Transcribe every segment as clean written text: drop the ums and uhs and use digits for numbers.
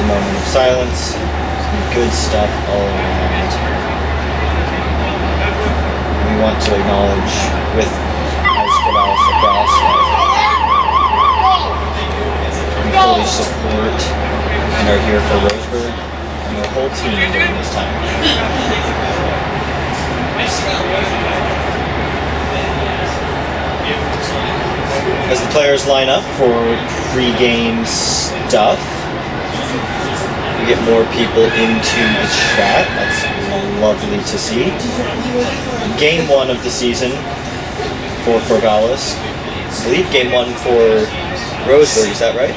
a moment of silence. Good stuff all around. We want to acknowledge with as Corvallis lacrosse we fully support and are here for Roseburg and the whole team during this time. As the players line up for pre-game stuff, we get more people into the chat. That's lovely to see. Game 1 of the season for Corvallis. I believe game 1 for Roseburg, is that right?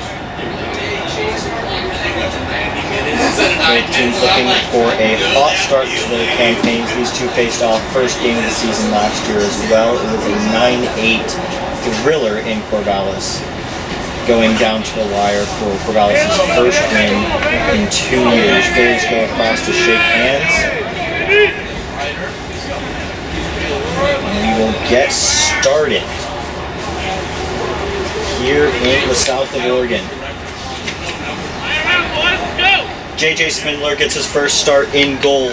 Both teams looking for a hot start to their campaigns. These two faced off first game of the season last year as well. It was a 9-8 thriller in Corvallis, going down to the wire for Corvallis' first win in 2 years. Players go across to shake hands. And we will get started here in the south of Oregon. JJ Spindler gets his first start in goal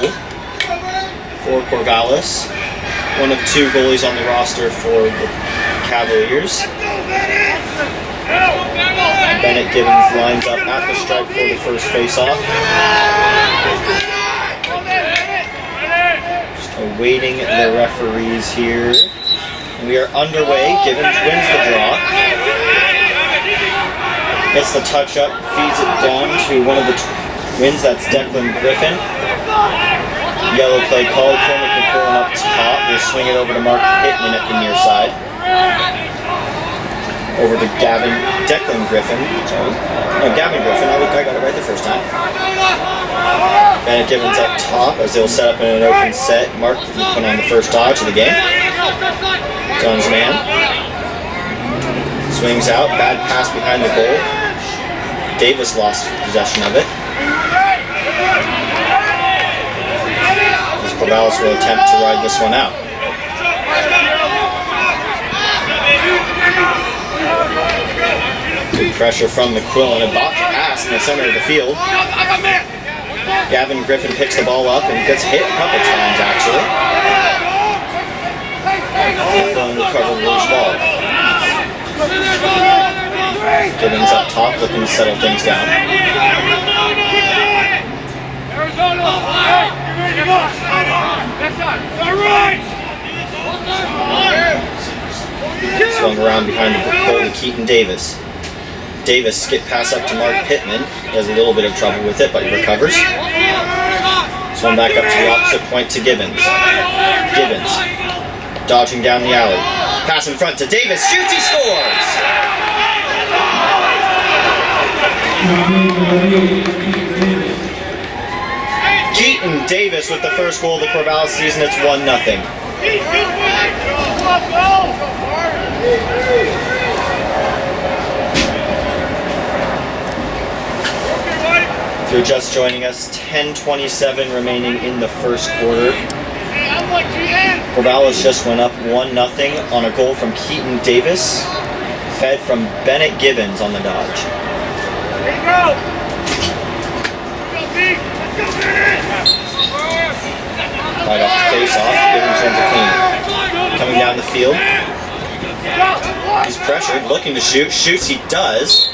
for Corvallis. One of 2 goalies on the roster for the Cavaliers. Bennett Gibbons lines up at the stripe for the first face-off. Just awaiting the referees here. And we are underway. Gibbons wins the draw. Gets the touch up, feeds it down to one of the wins. That's Declan Griffin. Yellow play called. Cormac McCullen up top. We'll swing it over to Mark Pittman at the near side. Over to Declan Griffin. Sorry. No, Gavin Griffin. I got it right the first time. Bennett Gibbons up top as they'll set up in an open set. Mark will put on the first dodge of the game. It's on his man. Swings out. Bad pass behind the goal. Davis lost possession of it. As Corvallis will attempt to ride this one out. Good pressure from McQuillan. A botched pass in the center of the field. Gavin Griffin picks the ball up and gets hit a couple times actually. McQuillan recovered the loose ball. Gibbons up top looking to settle things down. Swung around behind the goal to Keaton Davis. Davis skip pass up to Mark Pittman. He has a little bit of trouble with it, but he recovers. Swung back up to the opposite point to Gibbons. Gibbons dodging down the alley. Pass in front to Davis. Shoots, he scores! Keaton Davis with the first goal of the Corvallis season. It's 1-0. If you're just joining us, 10:27 remaining in the first quarter. Corvallis just went up 1-0 on a goal from Keaton Davis, fed from Bennett Gibbons on the dodge. Right off the face-off, Gibbons wins a clean. Coming down the field. He's pressured, looking to shoot. Shoots, he does.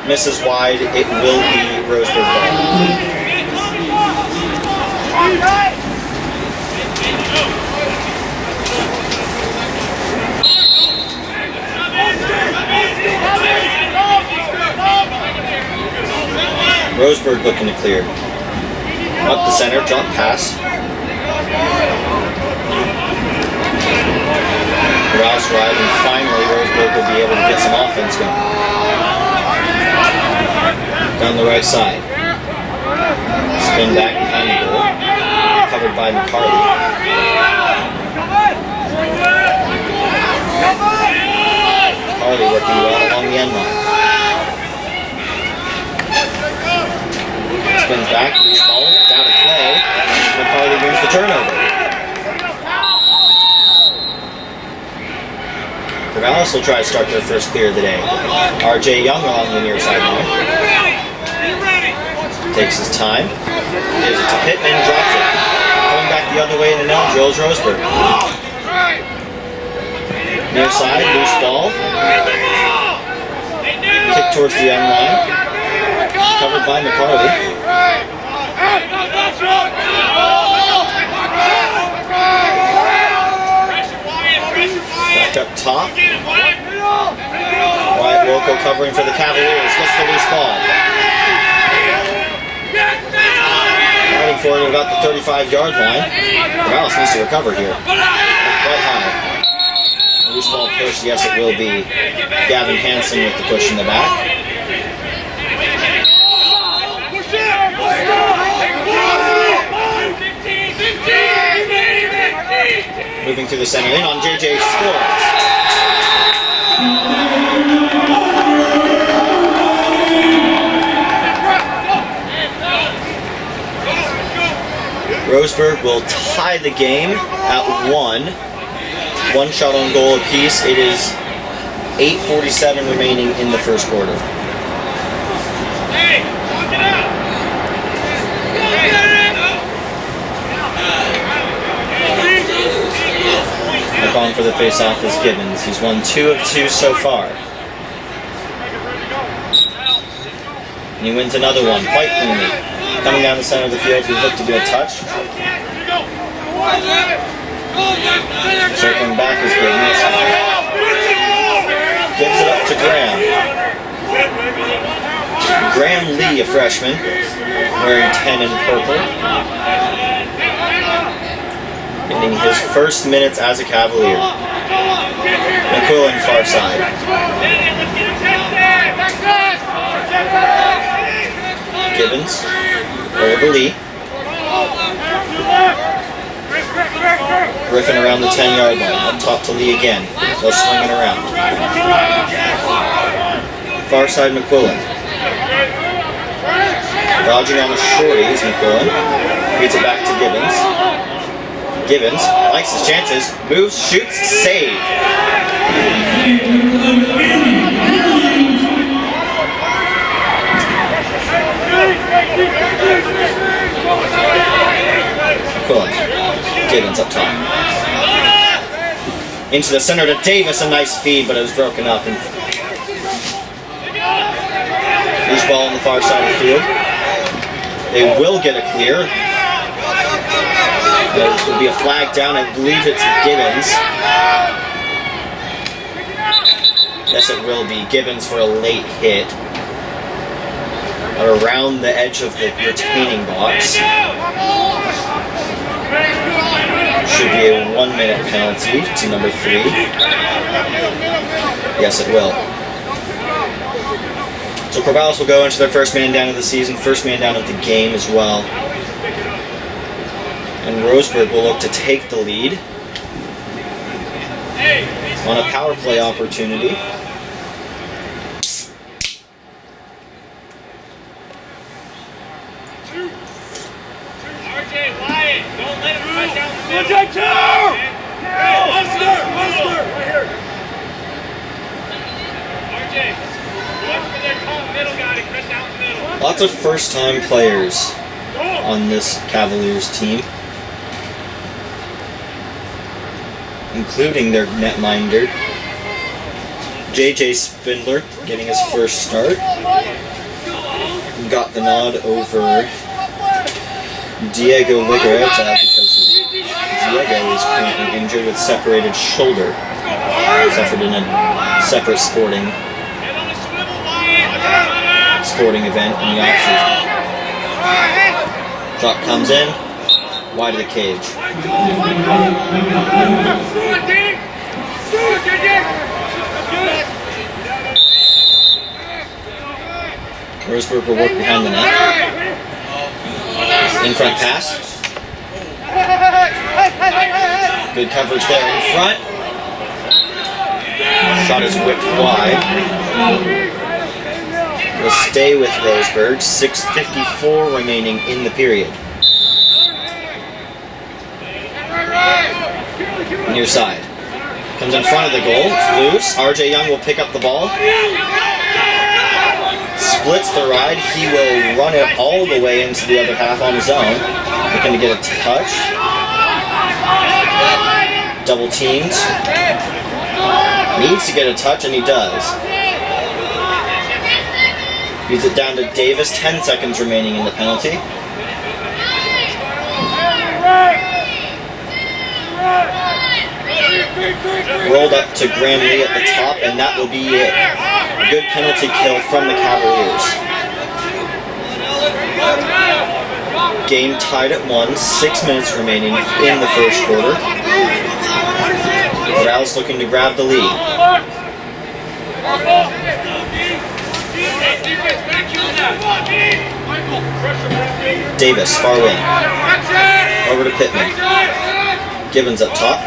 Misses wide. It will be Roseburg ball. Roseburg looking to clear. Up the center, drop pass. Rouse ride, and finally Roseburg will be able to get some offense going. Down the right side. Spin back behind the goal. Covered by McCarty. McCarty working well along the end line. Spins back, loose ball, down to play. McCarty wins the turnover. Corvallis will try to start their first clear of the day. RJ Young along the near sideline. Takes his time. Gives it to Pittman. Drops it. Going back the other way in the now drills Roseburg. Near side. Loose ball. Kick towards the end line. Covered by McCarley. Back up top. Wyatt Wilco covering for the Cavaliers. Gets the loose ball. Fighting for it at about the 35-yard line. Corvallis needs to recover here. Quite high. Loose ball push, yes it will be. Gavin Hansen with the push in the back. Moving through the center in on JJ scores. Roseburg will tie the game at 1. One shot on goal apiece. It is 8:47 remaining in the first quarter. Back on for the face-off is Gibbons. He's won 2 of 2 so far. And he wins another one quite cleanly. Coming down the center of the field, we look to do a touch. Circling back is Gibbons. Gives it up to Graham. Graham Lee, a freshman, wearing 10 in purple. Getting his first minutes as a Cavalier. McQuillan far side. Gibbons over to Lee. Griffin around the 10-yard line. Up top to Lee again. They'll swing it around. Far side McQuillan. Dodging on the shorty is McQuillan. Feeds it back to Gibbons. Gibbons likes his chances. Moves, shoots, save. McQuillan. Gibbons up top. Into the center to Davis, a nice feed, but it was broken up. And loose ball on the far side of the field. They will get a clear. There will be a flag down. I believe it's Gibbons. Yes, it will be Gibbons for a late hit. Around the edge of the retaining box. Should be a 1-minute penalty to number 3. Yes, it will. So Corvallis will go into their first man down of the season, first man down of the game as well. And Roseburg will look to take the lead on a power play opportunity. Lots of first-time players on this Cavaliers team, including their netminder, JJ Spindler, getting his first start. Got the nod over Diego Ligareta because Diego is currently injured with separated shoulder. Suffered in a separate sporting event in the offseason. Shot comes in, wide of the cage. Roseburg will work behind the net. In front pass. Good coverage there in front. Shot is whipped wide. Will stay with Roseburg. 6:54 remaining in the period. Near side. Comes in front of the goal. It's loose. RJ Young will pick up the ball. splits the ride. He will run it all the way into the other half on his own. Looking to get a touch. Double teamed. Needs to get a touch, and he does. Beats it down to Davis. 10 seconds remaining in the penalty. Rolled up to Graham Lee at the top, and that will be it. A good penalty kill from the Cavaliers. Game tied at 1, 6 minutes remaining in the first quarter. Corvallis looking to grab the lead. Davis, far wing. Over to Pittman. Gibbons up top.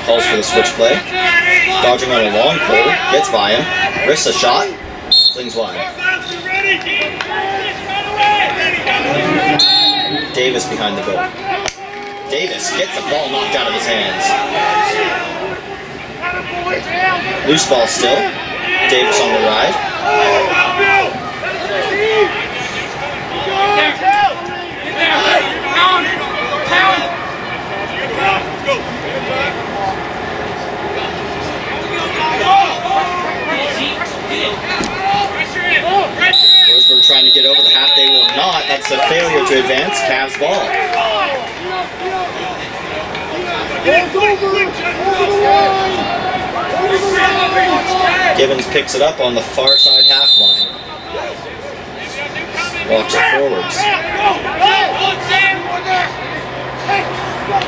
Calls for the switch play. Dodging on a long pole. Gets by him. Risks a shot. Flings wide. Davis behind the goal. Davis gets the ball knocked out of his hands. Loose ball still. Davis on the ride. Roseburg trying to get over the half. They will not. That's a failure to advance. Cavs ball. Gibbons picks it up on the far side half line. Walks it forwards.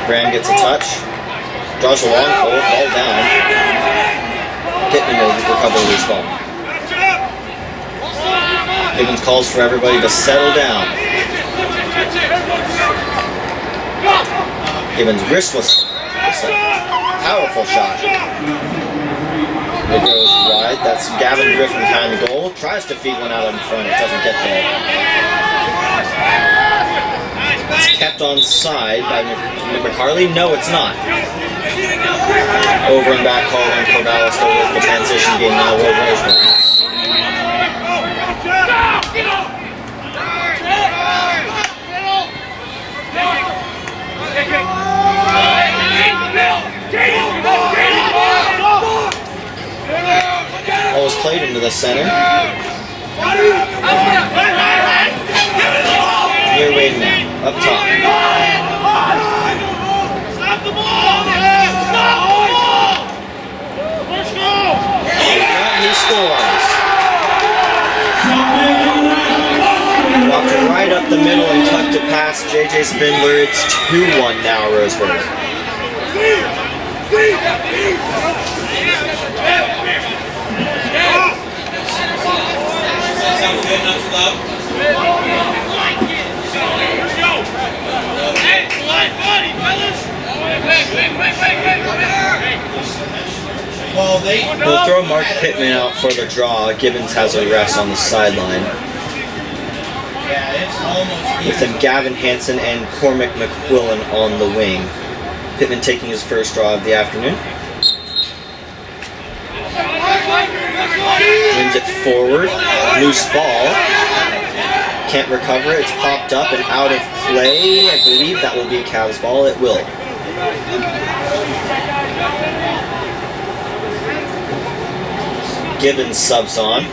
Graham gets a touch. Draws a long pole. Ball down. Pittman will recover the loose ball. Gibbons calls for everybody to settle down. Gibbons' wrist was a powerful shot. It goes wide. That's Gavin Griffin behind the goal. Tries to feed one out in front. It doesn't get there. It's kept on side by McCarley. No, it's not. Over and back call on Corvallis to work the transition game now. Will Roseburg. Ball was played into the center. Near Wayman, up top. Stop the ball! He scores. Walked right up the middle and tucked it past JJ Spindler. It's 2-1 now, Roseburg. Sounds good, not too loud. We'll throw Mark Pittman out for the draw. Gibbons has a rest on the sideline. With them Gavin Hansen and Cormac McQuillan on the wing. Pittman taking his first draw of the afternoon. Wins it forward. Loose ball. Can't recover it. It's popped up and out of play. I believe that will be Cavs ball. It will. Gibbons subs on.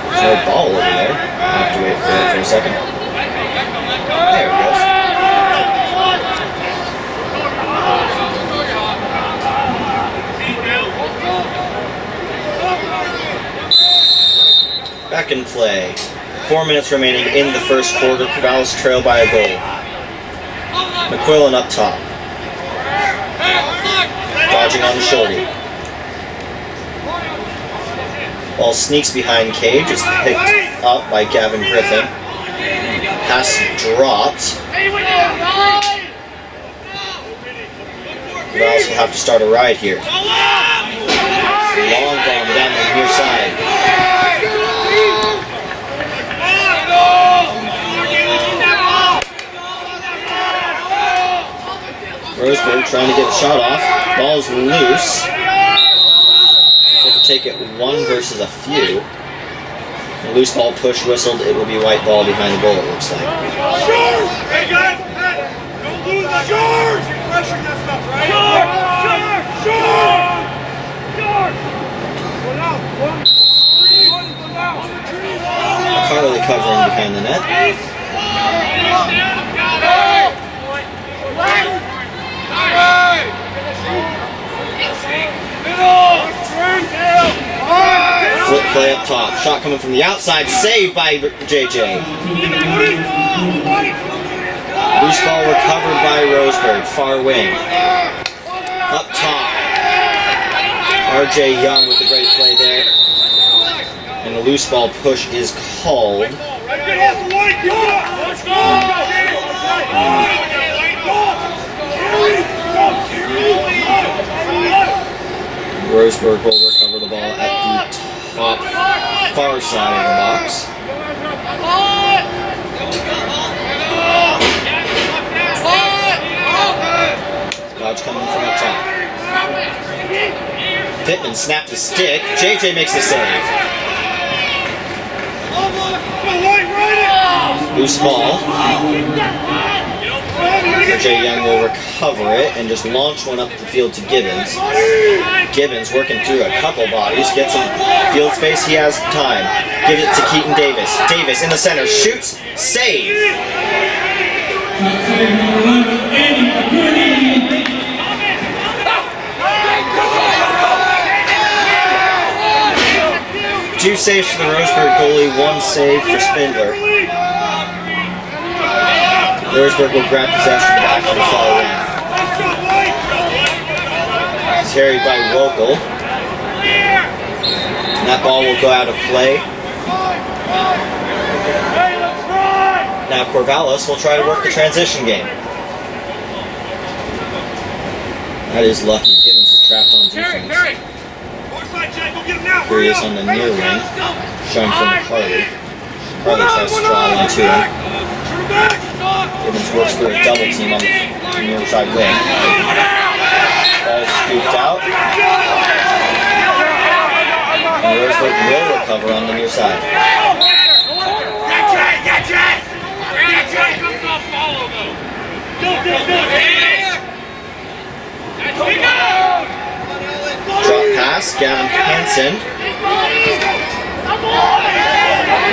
There's no ball over there. I have to wait for it for a second. There it goes. Back in play. 4 minutes remaining in the first quarter. Corvallis trail by a goal. McQuillan up top. Dodging on the shorty. Ball sneaks behind Cage. Is picked up by Gavin Griffin. Pass dropped. Corvallis will have to start a ride here. Long bomb down the near side. Roseburg trying to get a shot off. Ball's loose. take it 1 versus a few. A loose ball push whistled. It will be white ball behind the goal, it looks like. Hey guys, don't lose that. George! You're pressuring that stuff, right? McCarley covering behind the net. Flip play up top. Shot coming from the outside. Saved by JJ. Loose ball recovered by Roseburg. Far wing. Up top. RJ Young with a great play there. And the loose ball push is called. Roseburg will recover the ball at the top far side of the box. Dodge coming from up top. Pittman snapped the stick. JJ makes the save. Loose ball. RJ Young will recover it and just launch one up the field to Gibbons. Gibbons working through a couple bodies, gets some field space, he has time. Gives it to Keaton Davis. Davis in the center, shoots, save! Two saves for the Roseburg goalie, 1 save for Spindler. Roseburg will grab possession back on the far wing. Carried by Wokel. And that ball will go out of play. Now Corvallis will try to work the transition game. That is lucky. Gibbons is trapped on defense. Here he is on the near wing, showing from McCarley. McCarley tries to draw into him. Gibbons works for a double team on the near side wing. Ball scooped out. And Roseburg will recover on the near side. Drop pass, Gavin Hansen.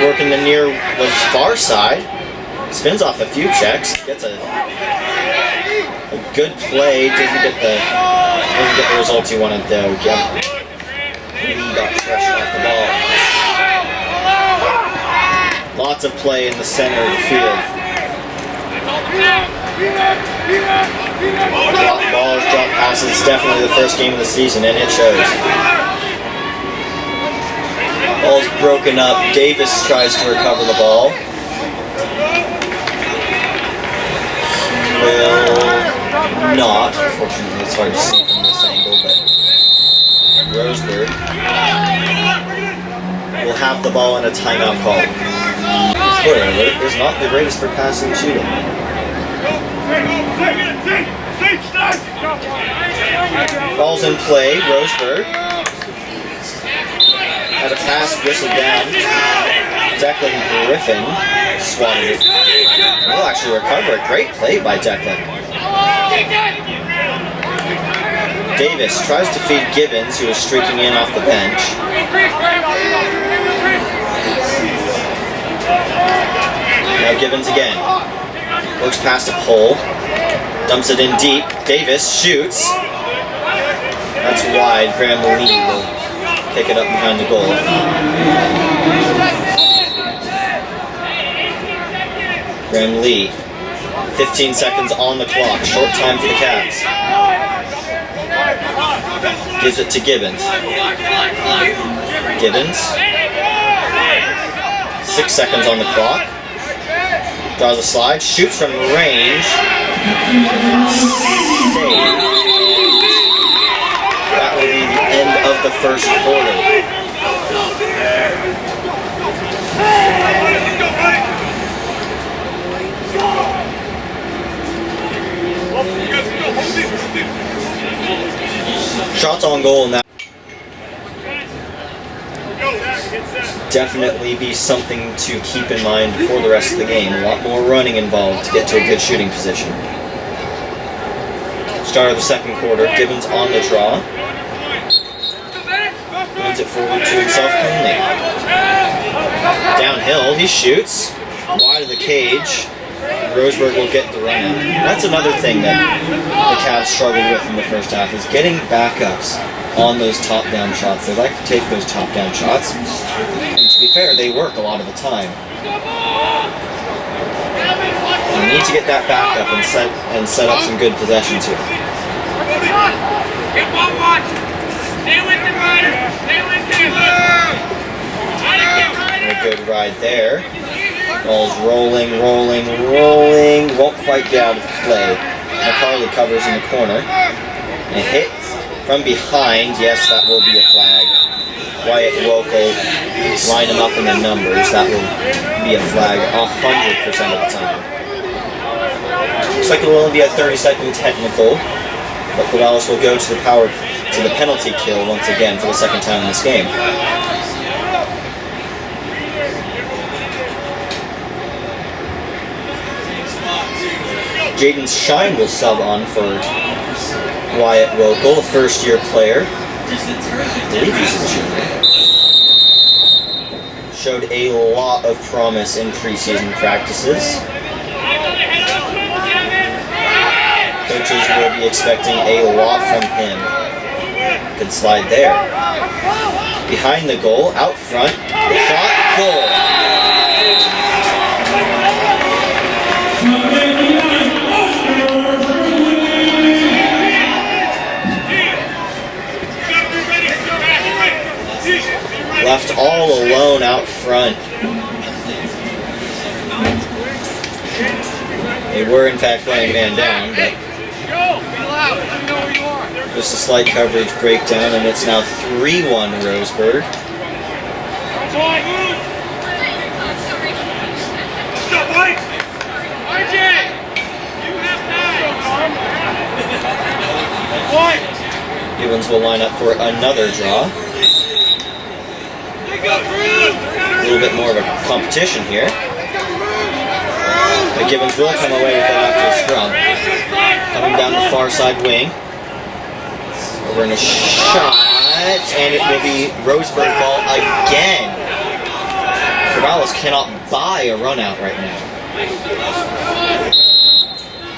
Working the near the far side. Spins off a few checks, gets a good play, doesn't get the results he wanted though. He got pressure off the ball. Lots of play in the center of the field. Drop balls, drop passes, it's definitely the first game of the season and it shows. Ball's broken up, Davis tries to recover the ball. Will not, unfortunately it's hard to see from this angle, but Roseburg will have the ball in a timeout call. Spoiler alert, is not the greatest for passing and shooting. Ball's in play, Roseburg. Had a pass whistled down. Declan Griffin swatted it. Will actually recover a great play by Declan. Davis tries to feed Gibbons, who is streaking in off the bench. Now Gibbons again. Looks past a pole. Dumps it in deep. Davis shoots. That's wide. Graham Lee will pick it up behind the goal. Graham Lee. 15 seconds on the clock. Short time for the Cavs. Gives it to Gibbons. Gibbons. 6 seconds on the clock. Draws a slide. Shoots from range. Save. That will be the end of the first quarter. Shots on goal now. definitely be something to keep in mind for the rest of the game. A lot more running involved to get to a good shooting position. Start of the second quarter, Gibbons on the draw. Wins it forward to himself cleanly. Downhill, he shoots. Wide of the cage. Roseburg will get the run out. That's another thing that the Cavs struggled with in the first half, is getting backups on those top-down shots. They like to take those top-down shots. And to be fair, they work a lot of the time. You need to get that backup and set up some good possessions here. Get one watch. Stay with the rider. Stay with him. A good ride there. Ball's rolling. Won't quite get out of play. McCarley covers in the corner. A hit from behind. Yes, that will be a flag. Wyatt Wilco, line him up in the numbers. That will be a flag 100% of the time. Looks like it will only be a 30-second technical, but Corvallis will go to the penalty kill once again for the second time in this game. Jaden Shine will sub on for Wyatt Wilco, a first-year player. I believe he's a junior. Showed a lot of promise in preseason practices. Coaches will be expecting a lot from him. Good slide there. Behind the goal, out front, shot, goal. Left all alone out front. They were in fact playing man down, but just a slight coverage breakdown, and it's now 3-1 Roseburg. Gibbons will line up for another draw. A little bit more of a competition here. But Gibbons will come away with that after a scrum. Coming down the far side wing. Over in a shot, and it will be Roseburg ball again. Corvallis cannot buy a run out right now.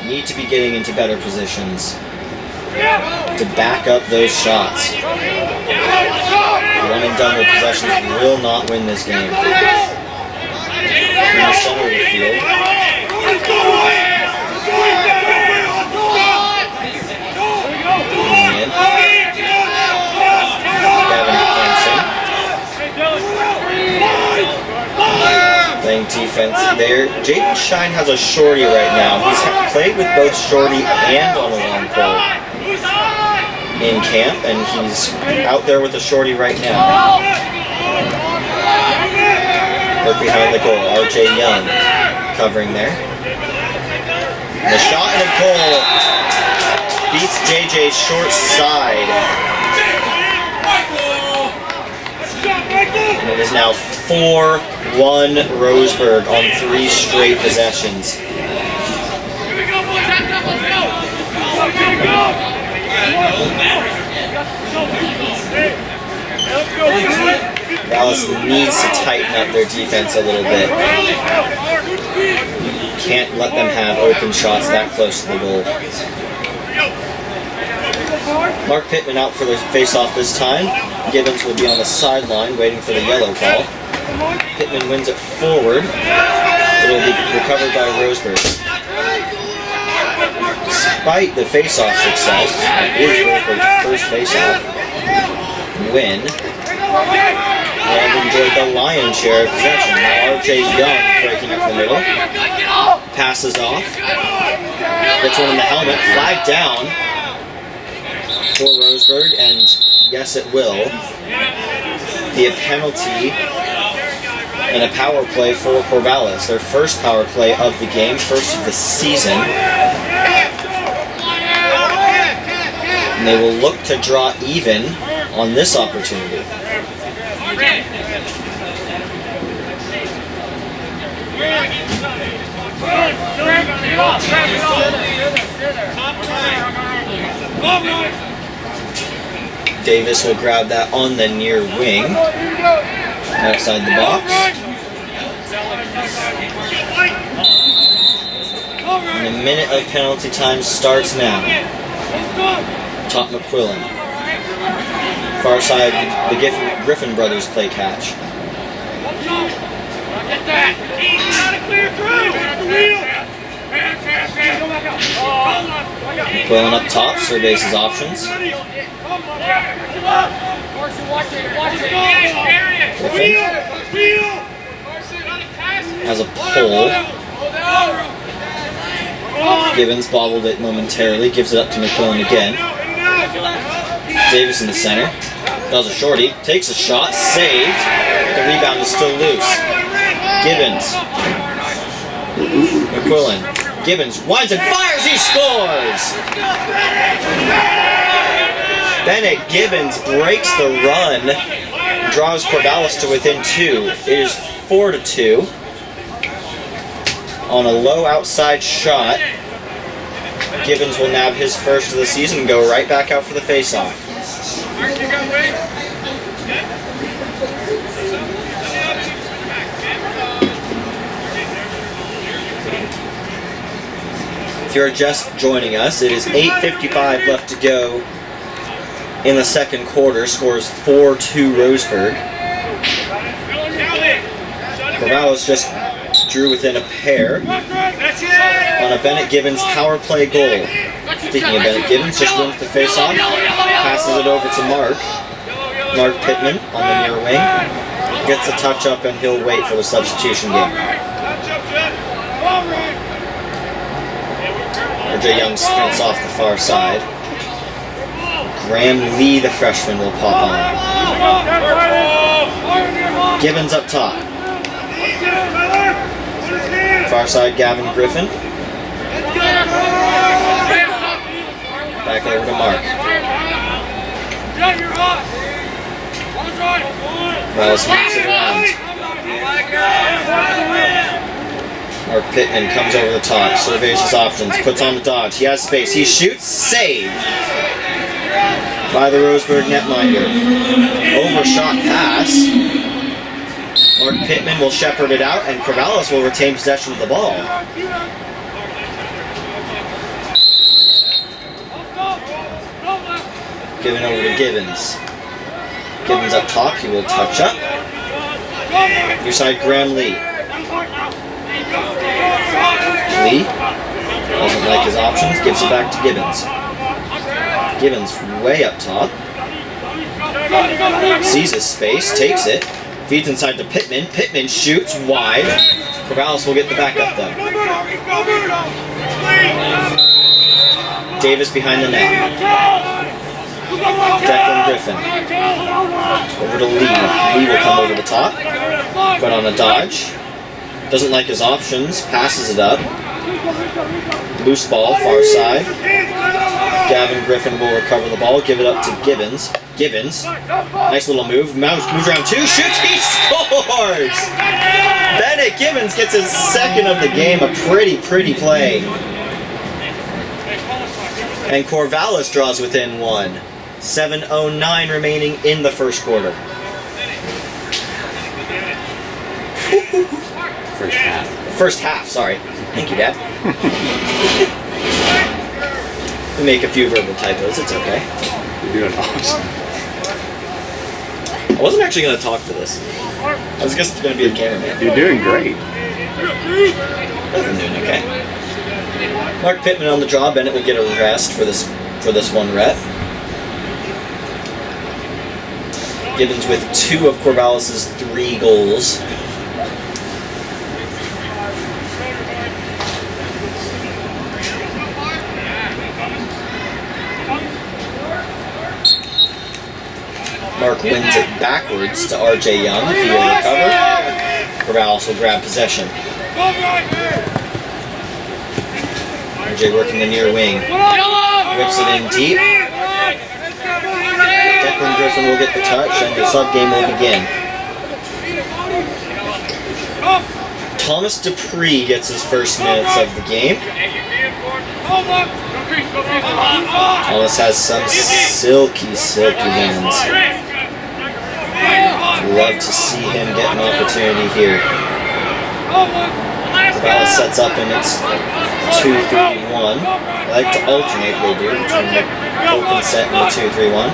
Need to be getting into better positions to back up those shots. One and done with possessions will not win this game. In the center of the field. In. Gavin Hansen. Playing defense there. Jaden Shine has a shorty right now. He's played with both shorty and on a long pole in camp, and he's out there with a shorty right now. Work behind the goal. RJ Young covering there. And a shot and a goal. Beats JJ's short side. And it is now 4-1 Roseburg on 3 straight possessions. Dallas needs to tighten up their defense a little bit. Can't let them have open shots that close to the goal. Mark Pittman out for the face-off this time. Gibbons will be on the sideline waiting for the yellow call. Pittman wins it forward. It will be recovered by Roseburg. Despite the face-off success, it is Roseburg's first face-off win. They have enjoyed the lion's share of possession. Now RJ Young breaking up the middle. Passes off. Gets one in the helmet. Flag down for Roseburg, and yes, it will be a penalty and a power play for Corvallis. Their first power play of the game, first of the season. And they will look to draw even on this opportunity. Davis will grab that on the near wing, outside the box. And a minute of penalty time starts now. Top McQuillan. Far side, the Griffin brothers play catch. McQuillan up top, surveys his options. Griffin has a pull. Gibbons bobbled it momentarily, gives it up to McQuillan again. Davis in the center. Does a shorty, takes a shot, saved. The rebound is still loose. Gibbons. McQuillan. Gibbons winds and fires, he scores! Bennett Gibbons breaks the run, draws Corvallis to within 2. It is 4-2. On a low outside shot, Gibbons will nab his first of the season and go right back out for the face-off. If you're just joining us, it is 8:55 left to go in the second quarter. Scores 4-2 Roseburg. Corvallis just drew within a pair on a Bennett Gibbons power play goal. Speaking of Bennett Gibbons, just wins the face-off, passes it over to Mark Pittman on the near wing, gets a touch-up and he'll wait for the substitution game. RJ Young sprints off the far side. Graham Lee, the freshman, will pop on. Gibbons up top. Far side, Gavin Griffin. Back over to Mark. Morales moves it around. Mark Pittman comes over the top, surveys his options, puts on the dodge. He has space. He shoots. Save by the Roseburg netminder. Overshot pass. Mark Pittman will shepherd it out, and Corvallis will retain possession of the ball. Given over to Gibbons. Gibbons up top, he will touch up. Near side, Graham Lee. Lee doesn't like his options, gives it back to Gibbons. Gibbons way up top. Sees his space, takes it. Feeds inside to Pittman. Pittman shoots wide. Corvallis will get the backup though. Davis behind the net. Declan Griffin. Over to Lee. Lee will come over the top. Put on a dodge. Doesn't like his options. Passes it up. Loose ball, far side. Gavin Griffin will recover the ball. Give it up to Gibbons. Gibbons. Nice little move. Moves around 2. Shoots. He scores! Bennett Gibbons gets his second of the game. A pretty play. And Corvallis draws within 1. 7:09 remaining in the first quarter. First half, sorry. Thank you, Dad. We make a few verbal typos, it's okay. You're doing awesome. I wasn't actually going to talk for this. I was just going to be a cameraman. You're doing great. I'm doing okay. Mark Pittman on the draw. Bennett will get a rest for this one rep. Gibbons with 2 of Corvallis' 3 goals. Mark wins it backwards to RJ Young. He will recover. Corvallis will grab possession. RJ working the near wing. Whips it in deep. Declan Griffin will get the touch and the sub game will begin. Thomas Dupree gets his first minutes of the game. Thomas has some silky hands. Love to see him get an opportunity here. Corvallis sets up and it's 2-3-1. I like to alternate, they do, between the open set and the 2-3-1.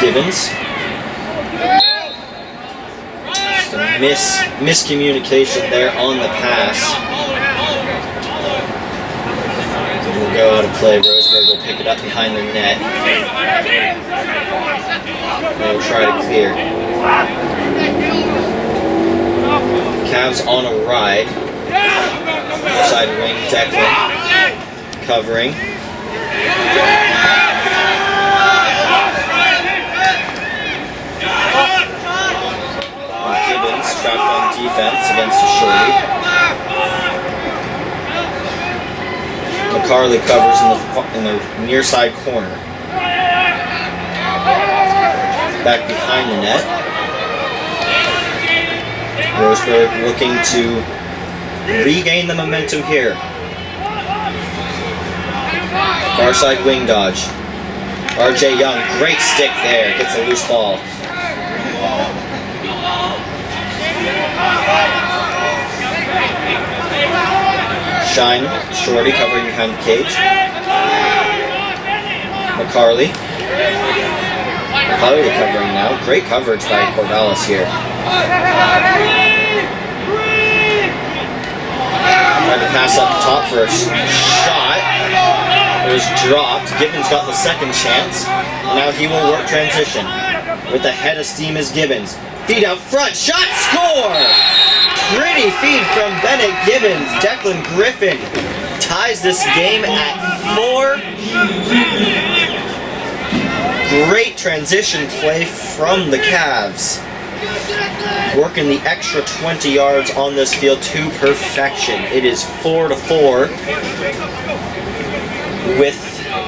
Gibbons. Just a miscommunication there on the pass. Will go out of play. Roseburg will pick it up behind the net. They will try to clear. Cavs on a ride. Side wing, Declan. Covering. Gibbons trapped on defense against a shorty. McCarley covers in the near side corner. Back behind the net. Roseburg looking to regain the momentum here. Far side wing dodge. RJ Young, great stick there, gets a loose ball. Shine, shorty covering behind the cage. McCarley covering now. Great coverage by Corvallis here. Tried to pass up top for a shot. It was dropped. Gibbons got the second chance. And now he will work transition. With the head of steam is Gibbons. Feed out front. Shot, score! Pretty feed from Bennett Gibbons. Declan Griffin ties this game at 4. Great transition play from the Cavs. Working the extra 20 yards on this field to perfection. It is 4-4 with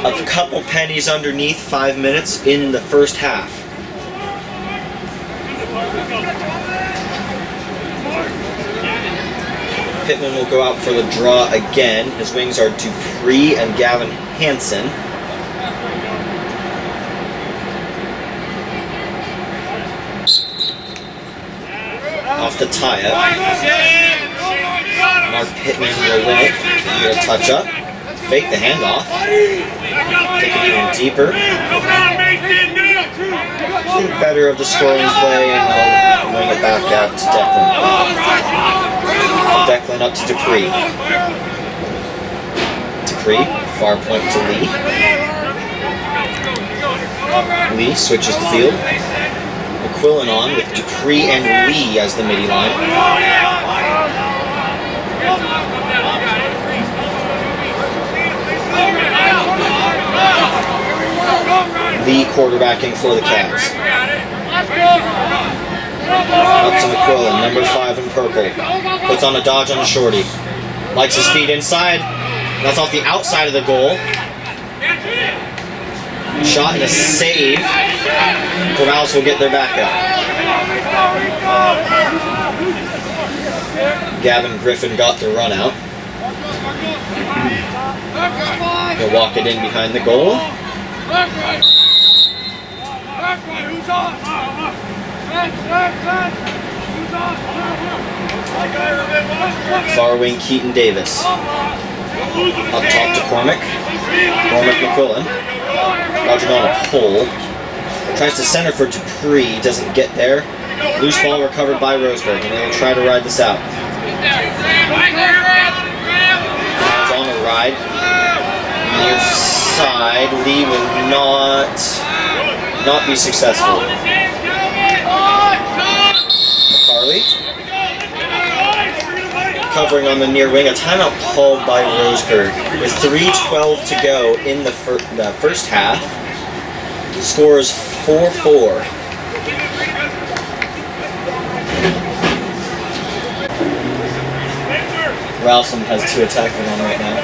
a couple pennies underneath 5 minutes in the first half. Pittman will go out for the draw again. His wings are Dupree and Gavin Hansen. Off the tie-up. Mark Pittman will win it. Get a touch-up. Fake the handoff. Take it even deeper. Think better of the scoring play, and I'll wing it back out to Declan. Declan up to Dupree. Dupree, far point to Lee. Lee switches the field. McQuillan on with Dupree and Lee as the midi line. Lee quarterbacking for the Cavs. Up to McQuillan, number 5 in purple. Puts on a dodge on a shorty. Likes his feet inside. That's off the outside of the goal. Shot and a save. Corvallis will get their back up. Gavin Griffin got the run out. He'll walk it in behind the goal. Far wing Keaton Davis. Up top to Cormac. Cormac McQuillan. Dodging on a pole. Tries to center for Dupree. Doesn't get there. Loose ball recovered by Roseburg, and they will try to ride this out. It's on a ride. Near side. Lee will not be successful. McCarley covering on the near wing. A timeout called by Roseburg with 3:12 to go in the first half. Score is 4-4. Ralston has 2 attacking on right now.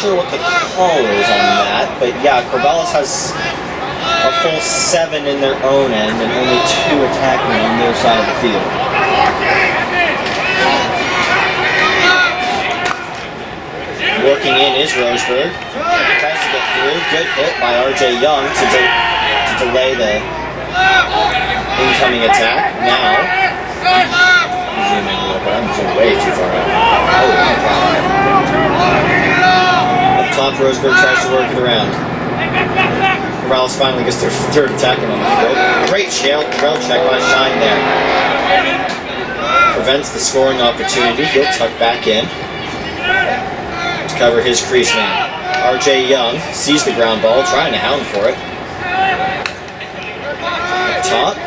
sure what the call is on that, but yeah, Corvallis has a full 7 in their own end and only 2 attacking on their side of the field. Working in is Roseburg. Tries to get through. Good hit by R.J. Young to delay the incoming attack. Now, zoom in a little bit. I'm zooming way too far out. Oh, my God. Up top, Roseburg tries to work it around. Corvallis finally gets their 3rd attacker on the field. Great trail check by Shine there. Prevents the scoring opportunity. He'll tuck back in to cover his crease man. R.J. Young sees the ground ball, trying to hound for it. Up top.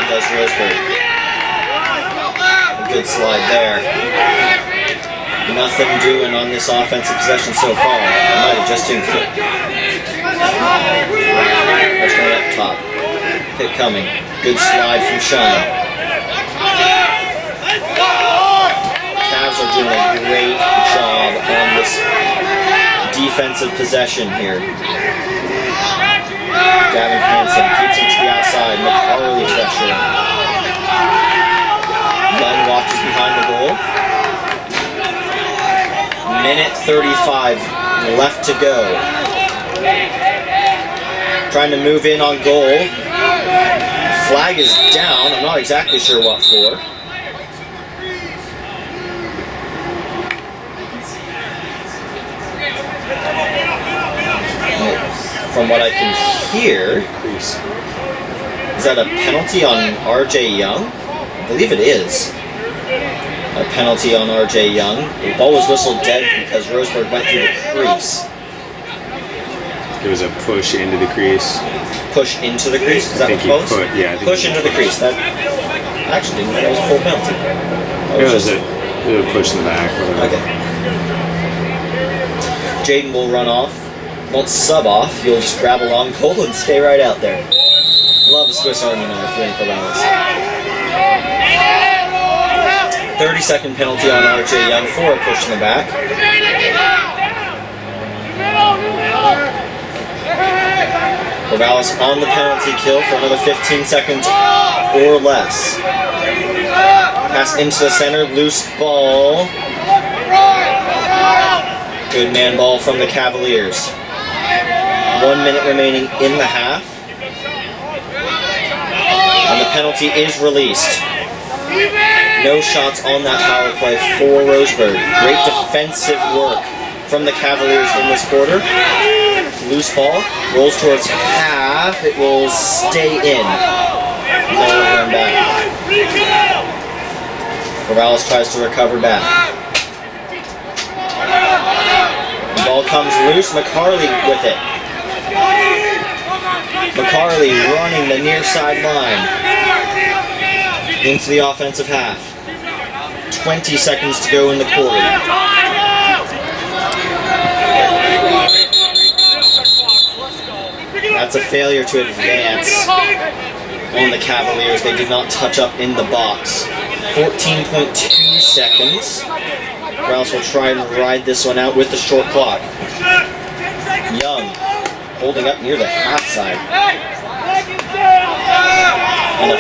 Does Roseburg. A good slide there. Nothing doing on this offensive possession so far. Might have just inked it. First one up top. Hit coming. Good slide from Sean. Cavs are doing a great job on this defensive possession here. Gavin Hansen keeps it to the outside. McCarley pressuring. Young watches behind the goal. Minute 35 left to go. Trying to move in on goal. Flag is down. I'm not exactly sure what for. From what I can hear, is that a penalty on R.J. Young? I believe it is. A penalty on R.J. Young. The ball was whistled dead because Roseburg went through the crease. It was a push into the crease. Push into the crease? Is that what it was? Push into the crease. That actually didn't mean it was a full penalty. It was a push in the back. Okay. Jaden will run off. Won't sub off. You'll just grab a long goal and stay right out there. Love a Swiss Army knife here in Corvallis. 30-second penalty on R.J. Young for a push in the back. Corvallis on the penalty kill for another 15 seconds or less. Pass into the center, loose ball. Good man ball from the Cavaliers. 1 minute remaining in the half. And the penalty is released. No shots on that power play for Roseburg. Great defensive work from the Cavaliers in this quarter. Loose ball, rolls towards half. It will stay in. No run back. Corvallis tries to recover back. The ball comes loose. McCarley with it. McCarley running the near side line into the offensive half. 20 seconds to go in the quarter. That's a failure to advance on the Cavaliers. They did not touch up in the box. 14.2 seconds. Rouse will try and ride this one out with the short clock. Young holding up near the half side. And a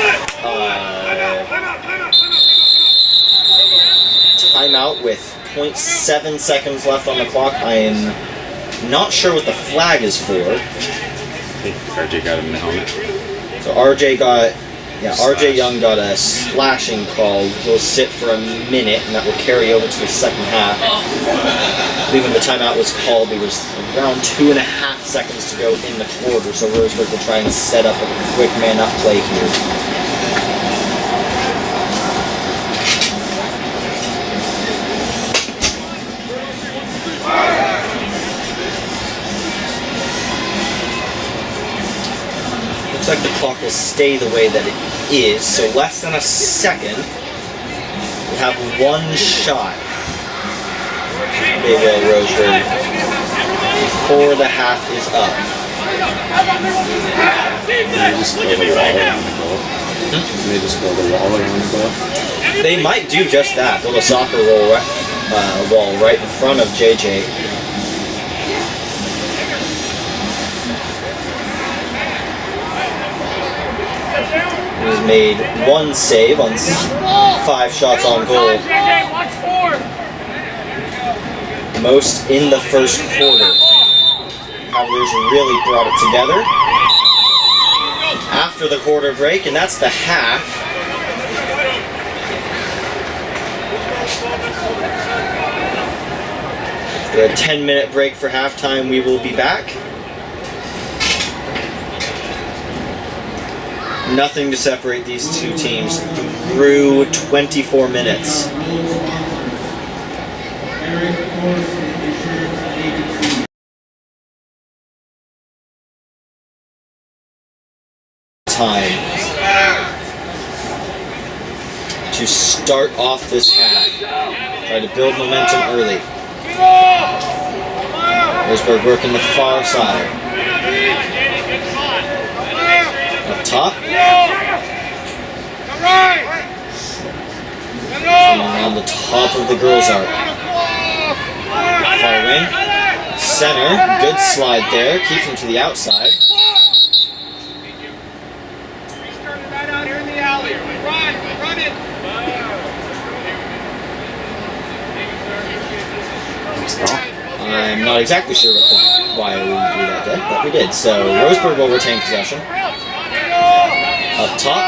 timeout with 0.7 seconds left on the clock. I am not sure what the flag is for. I think RJ got him in the helmet. So RJ Young got a slashing call. He'll sit for a minute, and that will carry over to the second half. I believe when the timeout was called, there was around 2.5 seconds to go in the quarter, so Roseburg will try and set up a quick man-up play here. Looks like the clock will stay the way that it is, so less than a second. We have one shot. They will, Roseburg, before the half is up. You just throw the ball around the goal. They just build a wall around the ball. They might do just that. Build a soccer wall right in front of JJ. He's made 1 save on 5 shots on goal. Most in the first quarter. Cavaliers really brought it together after the quarter break, and that's the half. After a 10-minute break for halftime, we will be back. Nothing to separate these two teams through 24 minutes. Time to start off this half. Try to build momentum early. Roseburg working the far side. Up top. Around the top of the girls' arc. Far wing. Center. Good slide there. Keeps him to the outside. I'm not exactly sure why we do that, but we did. So Roseburg will retain possession. Up top,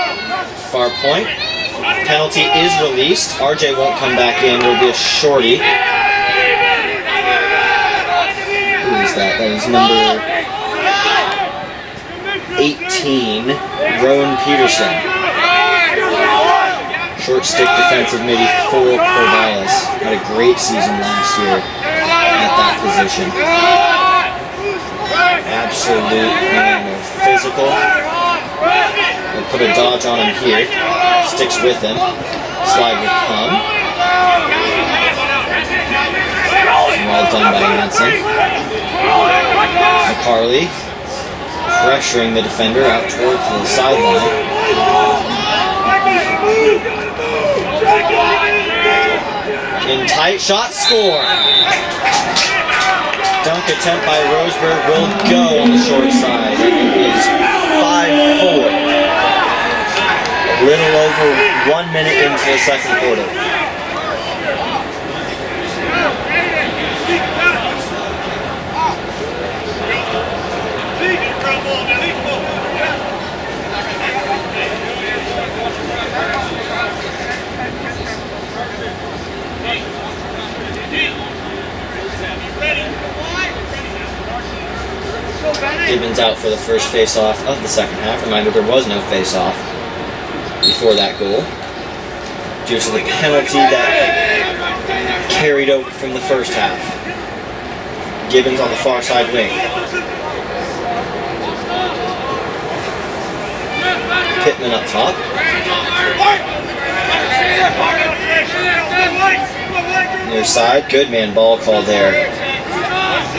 far point. Penalty is released. RJ won't come back in. Will be a shorty. Who is that? That is number 18, Rowan Peterson. Short stick defensive maybe for Corvallis. Had a great season last year at that position. Absolute animal. Physical. We'll put a dodge on him here. Sticks with him. Slide will come. Well done by Hansen. McCarley pressuring the defender out towards the sideline. In tight shot, score! Dunk attempt by Roseburg will go on the short side. It is 5-4. A little over 1 minute into the second quarter. Gibbons out for the first face-off of the second half. Reminder, there was no face-off before that goal due to the penalty that carried over from the first half. Gibbons on the far side wing. Pittman up top. Near side, good man ball call there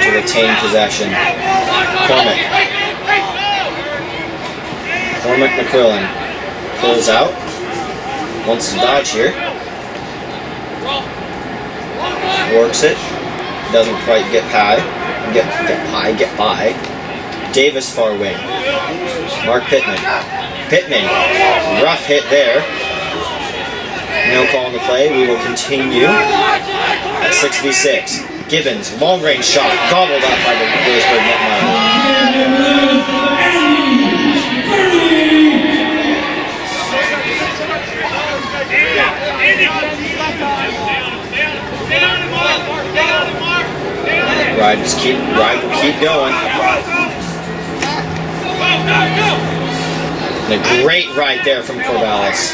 to retain possession. Cormac McQuillan pulls out. Wants to dodge here. Works it. Doesn't quite get by. Get by. Davis far wing. Mark Pittman. Pittman. Rough hit there. No call on the play. We will continue at 6v6. Gibbons, long range shot, gobbled up by the Roseburg netminder. Ride will keep going. And a great ride there from Corvallis.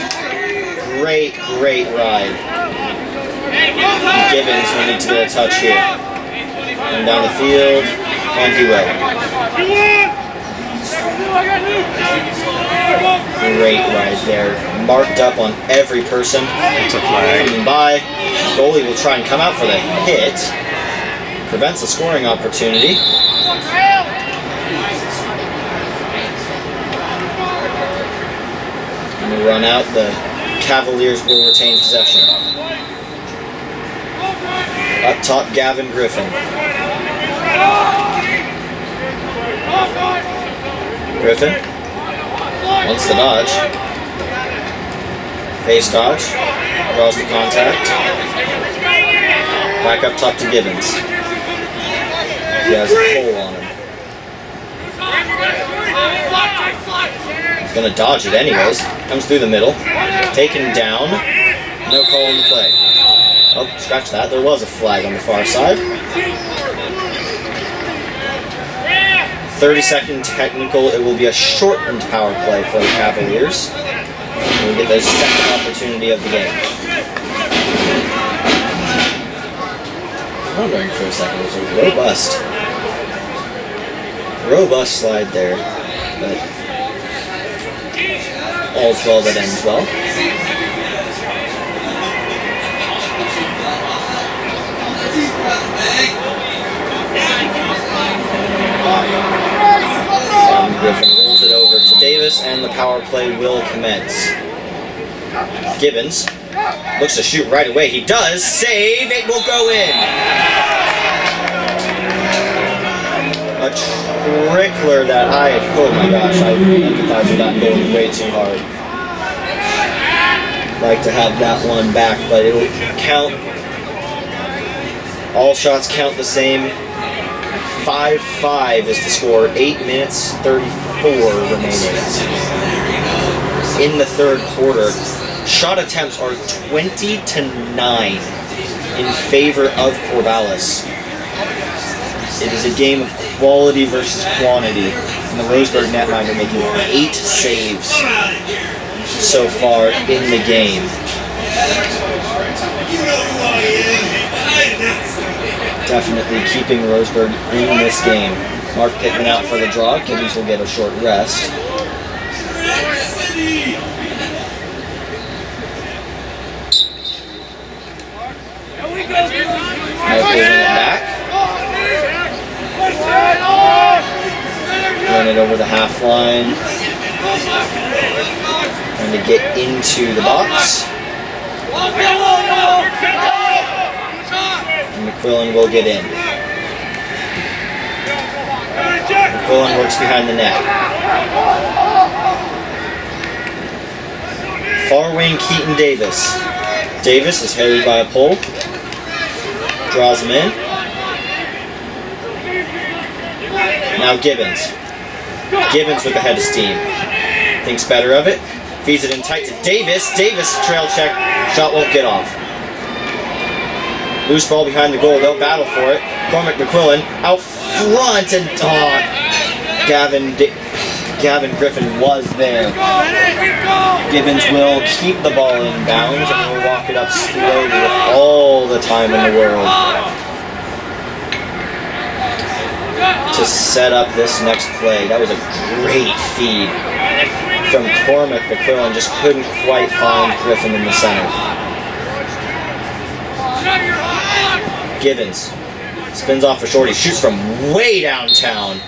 Great ride. Gibbons will need to get a touch here. And down the field, and he will. Great ride there. Marked up on every person. It's a flag. Coming by. Goalie will try and come out for the hit. Prevents a scoring opportunity. the run out, the Cavaliers will retain possession. Up top, Gavin Griffin. Griffin wants the dodge. Face dodge. Draws the contact. Back up top to Gibbons. He has a pull on him. He's gonna dodge it anyways. Comes through the middle. Taken down. No call on the play. Oh, scratch that. There was a flag on the far side. 30-second technical. It will be a shortened power play for the Cavaliers. We'll get their second opportunity of the game. I'm wondering for a second. It was a robust slide there, but all's well that ends well. Griffin rolls it over to Davis, and the power play will commence. Gibbons looks to shoot right away. He does. Save. It will go in. A trickler that oh my gosh, I empathize with that going way too hard. Like to have that one back, but it will count. All shots count the same. 5-5 is the score. 8 minutes 34 remaining in the third quarter. Shot attempts are 20-9 in favor of Corvallis. It is a game of quality versus quantity, and the Roseburg netminder making 8 saves so far in the game. Definitely keeping Roseburg in this game. Mark Pittman out for the draw. Gibbons will get a short rest. Mark moving it back. Run it over the half line. Trying to get into the box. And McQuillan will get in. McQuillan works behind the net. Far wing Keaton Davis. Davis is harried by a pole. Draws him in. Now Gibbons. Gibbons with the head of steam. Thinks better of it. Feeds it in tight to Davis. Davis trail check. Shot won't get off. Loose ball behind the goal. They'll battle for it. Cormac McQuillan out front, and Gavin Griffin was there. Gibbons will keep the ball in bounds and will walk it up slowly with all the time in the world to set up this next play. That was a great feed from Cormac McQuillan. Just couldn't quite find Griffin in the center. Gibbons spins off for shorty, shoots from way downtown.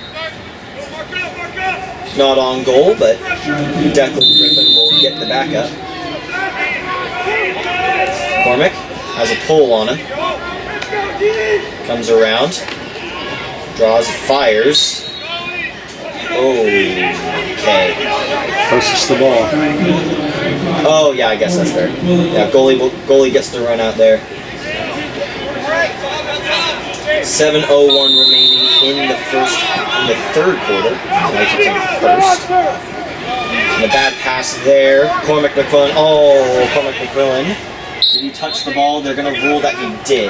Not on goal, but Declan Griffin will get the backup. Cormac has a pull on him. Comes around. Draws, fires. Okay. Closest to the ball. Oh yeah, I guess that's fair. Yeah, goalie gets the run out there. 7:01 remaining in the third quarter. I should say first. And a bad pass there. Cormac McQuillan. Oh, Cormac McQuillan. Did he touch the ball? They're going to rule that he did.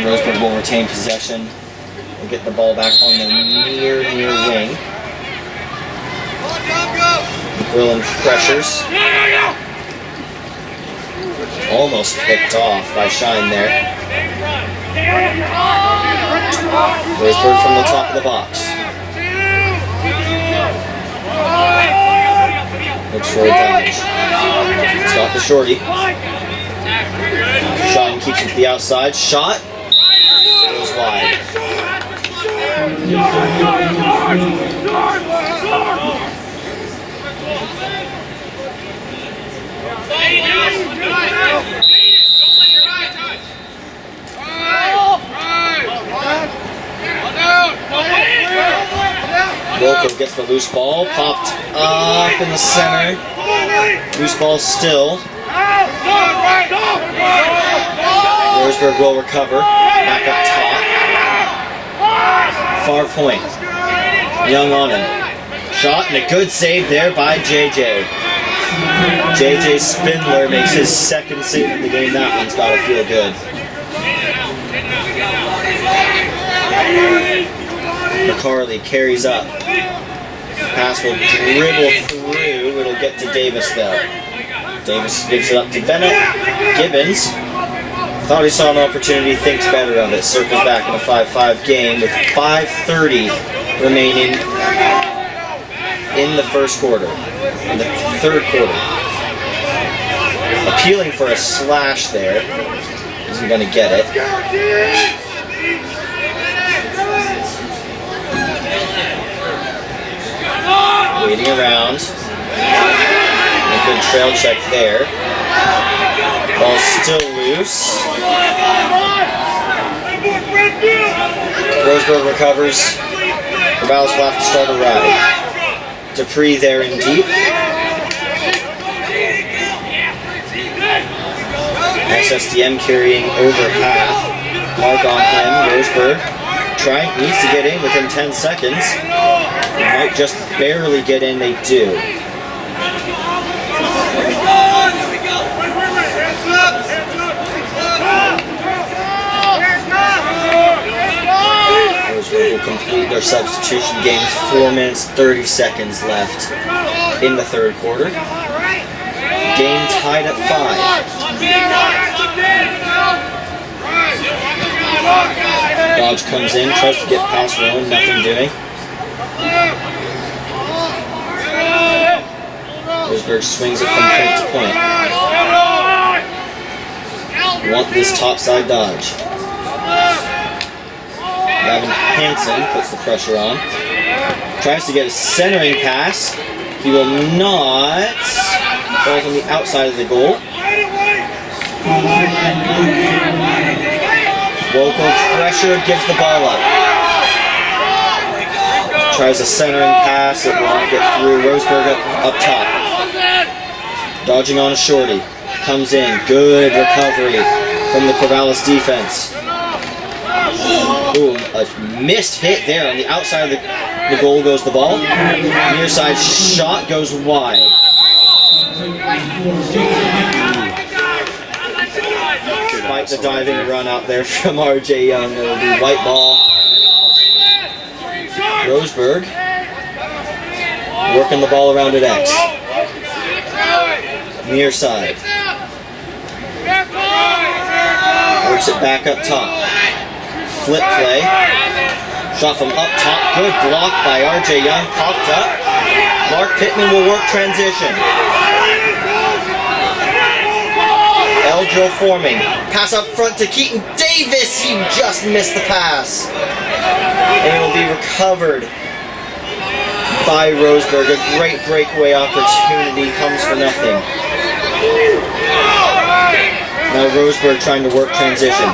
Roseburg will retain possession. We'll get the ball back on the near wing. McQuillan pressures. Almost picked off by Shine there. Roseburg from the top of the box. Looks for a dodge. He's got the shorty. Shine keeps it to the outside. Shot. Goes wide. Local gets the loose ball, popped up in the center. Loose ball still. Roseburg will recover. Back up top. Far point. Young on him. Shot and a good save there by JJ. JJ Spindler makes his second save of the game. That one's got to feel good. McCarley carries up. Pass will dribble through. It'll get to Davis though. Davis gives it up to Bennett. Gibbons thought he saw an opportunity, thinks better of it. Circles back in a 5-5 game with 5:30 remaining in the first quarter. In the third quarter. Appealing for a slash there. Isn't going to get it. Waiting around. A good trail check there. Ball still loose. Roseburg recovers. Corvallis will have to start a ride. Dupree there in deep. SSDM carrying over half. Mark on him. Roseburg needs to get in within 10 seconds. They might just barely get in. They do. Roseburg will complete their substitution games. 4 minutes, 30 seconds left in the third quarter. Game tied at 5. Dodge comes in, tries to get past Rowan, nothing doing. Roseburg swings it from point to point. Want this topside dodge. Gavin Hansen puts the pressure on. Tries to get a centering pass. He will not. Ball's on the outside of the goal. Local pressure, gives the ball up. Tries a centering pass, it will not get through. Roseburg up top. Dodging on a shorty. Comes in, good recovery from the Corvallis defense. Ooh, a missed hit there on the outside of the goal goes the ball. Near side shot goes wide. Despite the diving run out there from RJ Young, it'll be white ball. Roseburg working the ball around at X. Near side. Works it back up top. Flip play. Shot from up top. Good block by RJ Young. Popped up. Mark Pittman will work transition. Eldrill forming. Pass up front to Keaton Davis. He just missed the pass. And it will be recovered by Roseburg. A great breakaway opportunity comes for nothing. Now Roseburg trying to work transition.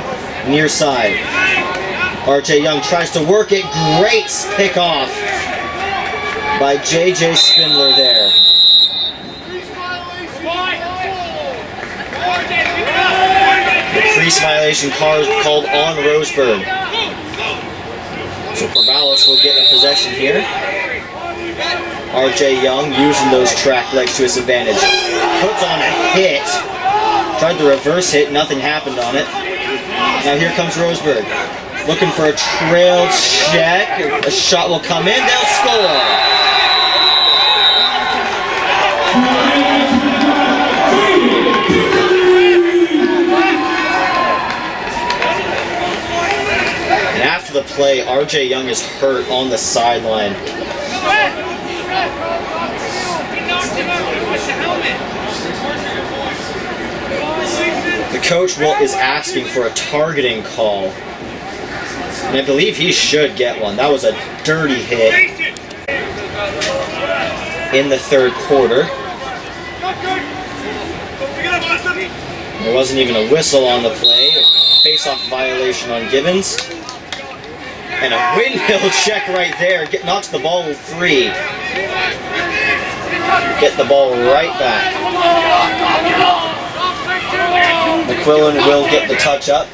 Near side. RJ Young tries to work it. Great pick off by JJ Spindler there. The crease violation called on Roseburg. So Corvallis will get a possession here. RJ Young using those track legs to his advantage. Puts on a hit. Tried to reverse hit, nothing happened on it. Now here comes Roseburg. Looking for a trail check. A shot will come in, they'll score. And after the play, RJ Young is hurt on the sideline. The coach is asking for a targeting call. And I believe he should get one. That was a dirty hit in the third quarter. There wasn't even a whistle on the play. Face-off violation on Gibbons. And a windmill check right there. Knocks the ball free. Get the ball right back. McQuillan will get the touch up.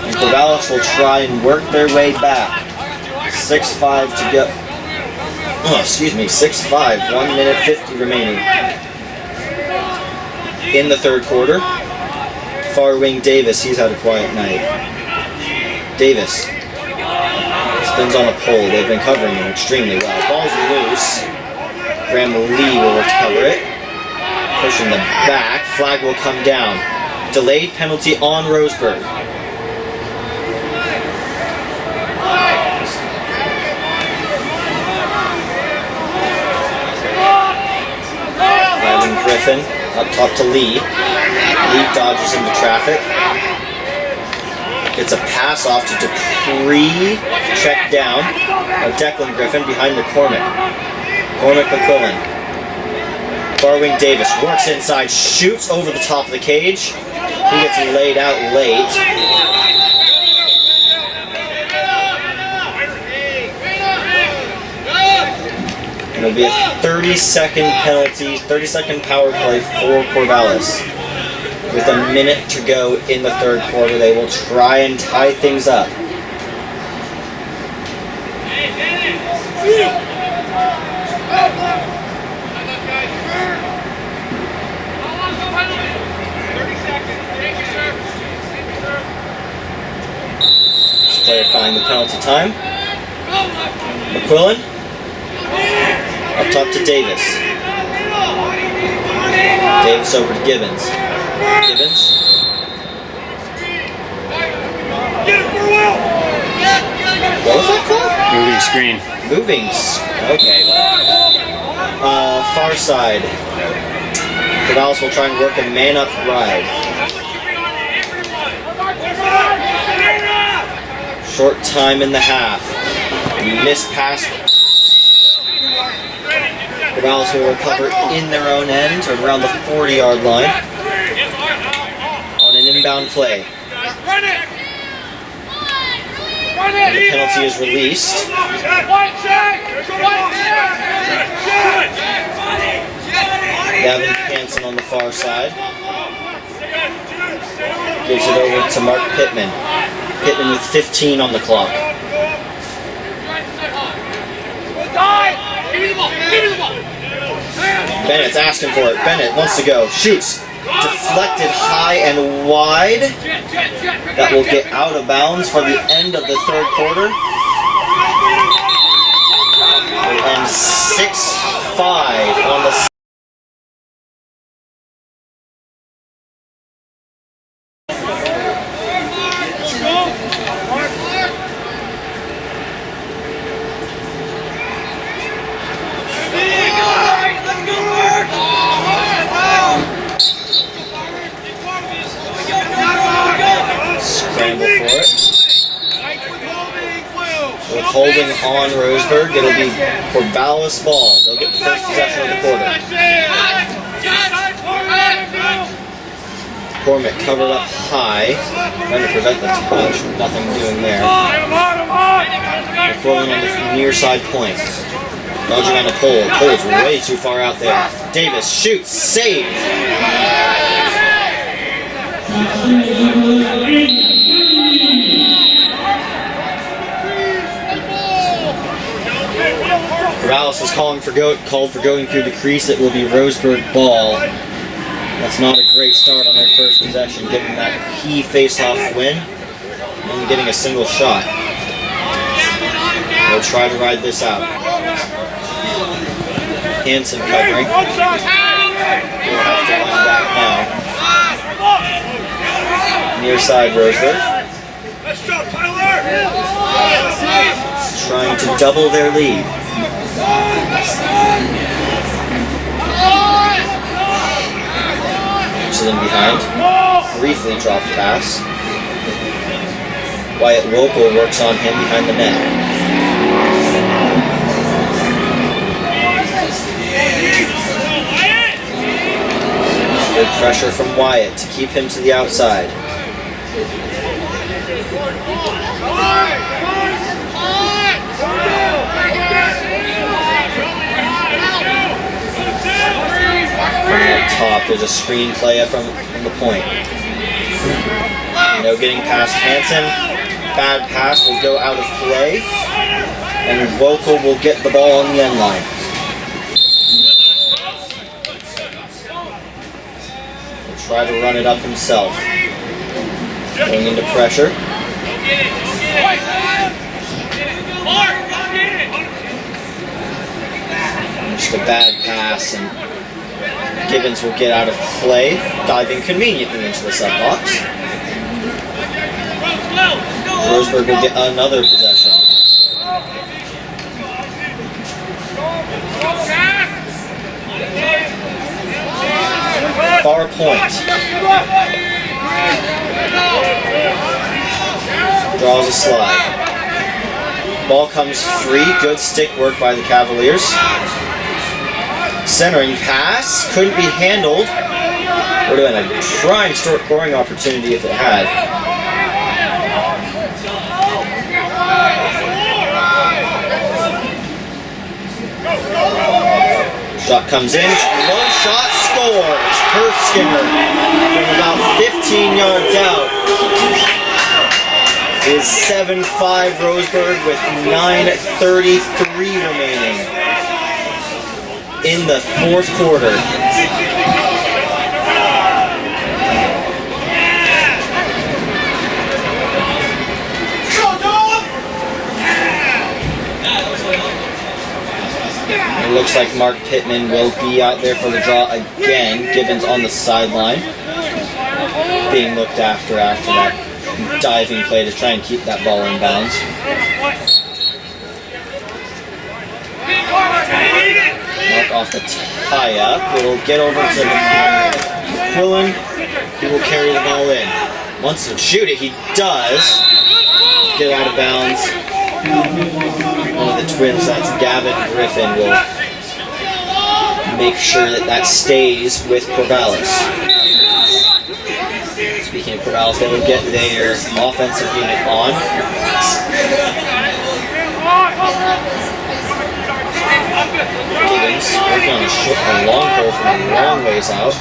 And Corvallis will try and work their way back. 6-5 to go. Oh, excuse me, 6-5. 1 minute 50 remaining. In the third quarter. Far wing Davis, he's had a quiet night. Davis spins on a pole. They've been covering him extremely well. Ball's loose. Graham Lee will work to cover it. Pushing the back. Flag will come down. Delayed penalty on Roseburg. Ivan Griffin up top to Lee. Lee dodges into traffic. Gets a pass off to Dupree. Check down. Declan Griffin behind McCormick. McQuillan. Far wing Davis works inside, shoots over the top of the cage. He gets laid out late. It'll be a 30-second penalty, 30-second power play for Corvallis. With a minute to go in the third quarter, they will try and tie things up. This player finding the penalty time. McQuillan. Up top to Davis. Davis over to Gibbons. Gibbons. What was that called? Moving screen. Okay. Far side. Corvallis will try and work a man-up ride. Short time in the half. Missed pass. Corvallis will recover in their own end, or around the 40-yard line. On an inbound play. And the penalty is released. Gavin Hansen on the far side. Gives it over to Mark Pittman. Pittman with 15 on the clock. Bennett's asking for it. Bennett wants to go. Shoots. Deflected high and wide. That will get out of bounds for the end of the third quarter. And 6-5 on the scramble for it. With holding on Roseburg, it'll be Corvallis ball. They'll get the first possession of the quarter. Cormick covered up high, trying to prevent the touch. Nothing doing there. McQuillan on the near side point. Dodging on a pole. Pole's way too far out there. Davis shoots. Save! Corvallis is called for going through the crease. It will be Roseburg ball. That's not a great start on their first possession, getting that key face-off win and getting a single shot. They'll try to ride this out. Hansen covering. We'll have to line back now. Near side Roseburg. Trying to double their lead. In behind. Briefly dropped pass. Wyatt Wokel works on him behind the net. Good pressure from Wyatt to keep him to the outside. top. There's a screen play from the point. No getting past Hansen. Bad pass will go out of play. And Wokel will get the ball on the end line. He'll try to run it up himself. Going into pressure. Just a bad pass, and Gibbons will get out of play, diving conveniently into the sub box. Roseburg will get another possession. Far point. Draws a slide. Ball comes free. Good stick work by the Cavaliers. Centering pass. Couldn't be handled. Would have been a prime scoring opportunity if it had. Shot comes in. One shot scores. Herf Skinner from about 15 yards out. Is 7-5 Roseburg with 9:33 remaining in the fourth quarter. It looks like Mark Pittman will be out there for the draw again. Gibbons on the sideline, being looked after that diving play to try and keep that ball in bounds. Mark off the tie-up. It'll get over to McQuillan. He will carry the ball in. Wants to shoot it. He does. Get out of bounds. One of the twins, that's Gavin Griffin, will make sure that stays with Corvallis. Speaking of Corvallis, they will get their offensive unit on. Gibbons working on a long pole from a long ways out.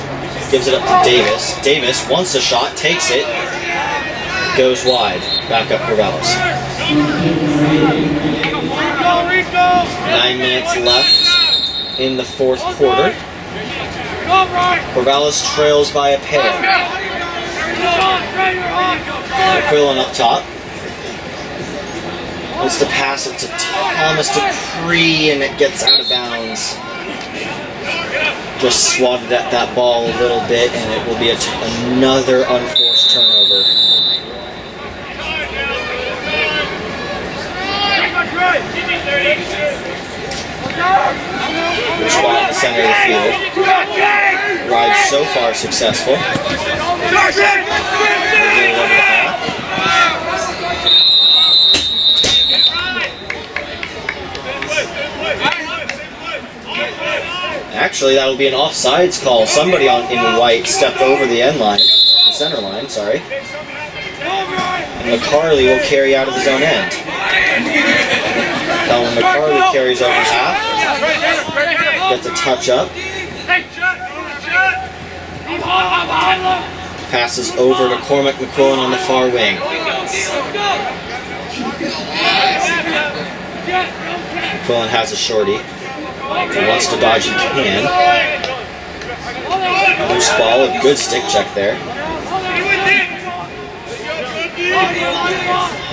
Gives it up to Davis. Davis wants a shot, takes it, goes wide. Back up Corvallis. 9 minutes left in the fourth quarter. Corvallis trails by a pair. McQuillan up top. Wants to pass it to Thomas Dupree, and it gets out of bounds. Just swatted at that ball a little bit, and it will be another unforced turnover. Good spot in the center of the field. Ride so far successful. Actually, that'll be an offsides call. Somebody in white stepped over the end line, the center line, sorry. And McCarley will carry out of his own end. Now when McCarley carries over half, gets a touch up. Passes over to Cormac McQuillan on the far wing. McQuillan has a shorty. If he wants to dodge, he can. Loose ball, a good stick check there.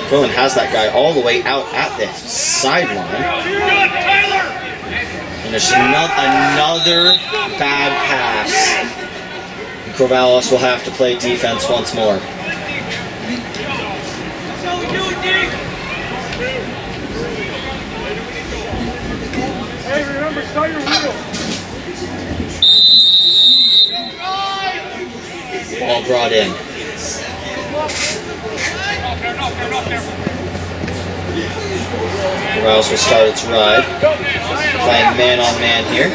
McQuillan has that guy all the way out at the sideline. And there's another bad pass. Corvallis will have to play defense once more. Hey, remember, start your wheel. Ball brought in. Corvallis will start its ride. Playing man-on-man here.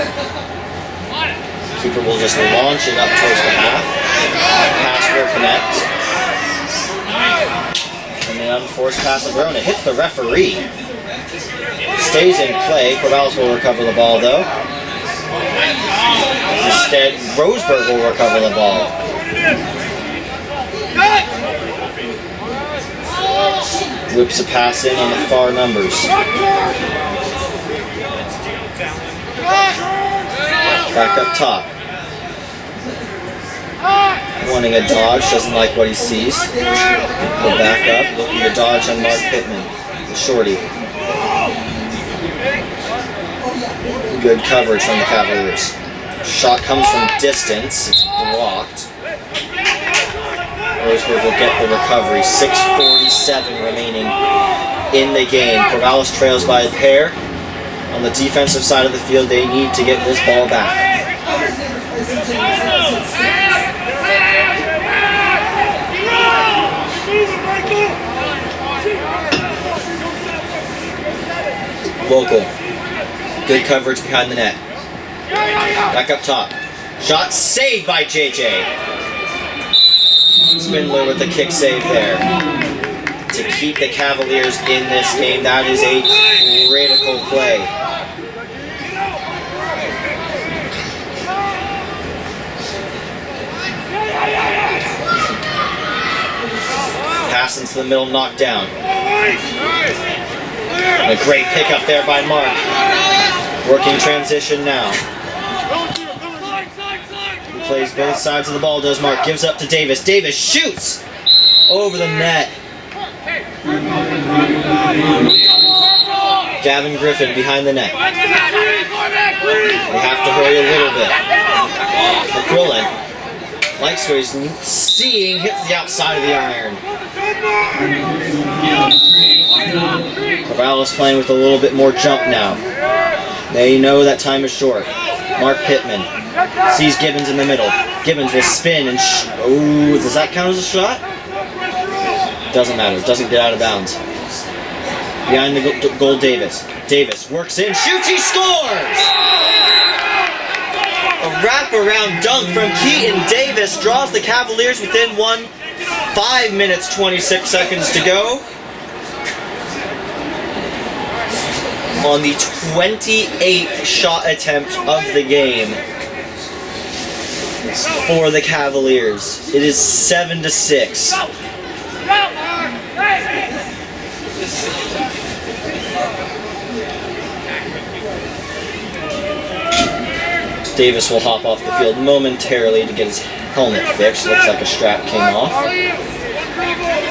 Keeper will just launch it up towards the half. Pass will connect. And an unforced pass of Verona hits the referee. Stays in play. Corvallis will recover the ball though. Instead, Roseburg will recover the ball. Whips a pass in on the far numbers. Back up top. Wanting a dodge, doesn't like what he sees. He'll back up, looking to dodge on Mark Pittman, the shorty. Good coverage from the Cavaliers. Shot comes from distance, it's blocked. Roseburg will get the recovery. 6:47 remaining in the game. Corvallis trails by a pair. On the defensive side of the field, they need to get this ball back. Local. Good coverage behind the net. Back up top. Shot saved by JJ. Spindler with the kick save there. To keep the Cavaliers in this game, that is a critical play. Pass into the middle, knocked down. And a great pickup there by Mark. Working transition now. He plays both sides of the ball, does Mark. Gives up to Davis. Davis shoots over the net. Gavin Griffin behind the net. They have to hurry a little bit. McQuillan likes what he's seeing, hits the outside of the iron. Corvallis playing with a little bit more jump now. They know that time is short. Mark Pittman sees Gibbons in the middle. Gibbons will spin and oh, does that count as a shot? Doesn't matter. Doesn't get out of bounds. Behind the goal, Davis. Davis works in, shoots, he scores! A wraparound dunk from Keaton Davis draws the Cavaliers within 5 minutes, 26 seconds to go. On the 28th shot attempt of the game for the Cavaliers. It is 7-6. Davis will hop off the field momentarily to get his helmet fixed. Looks like a strap came off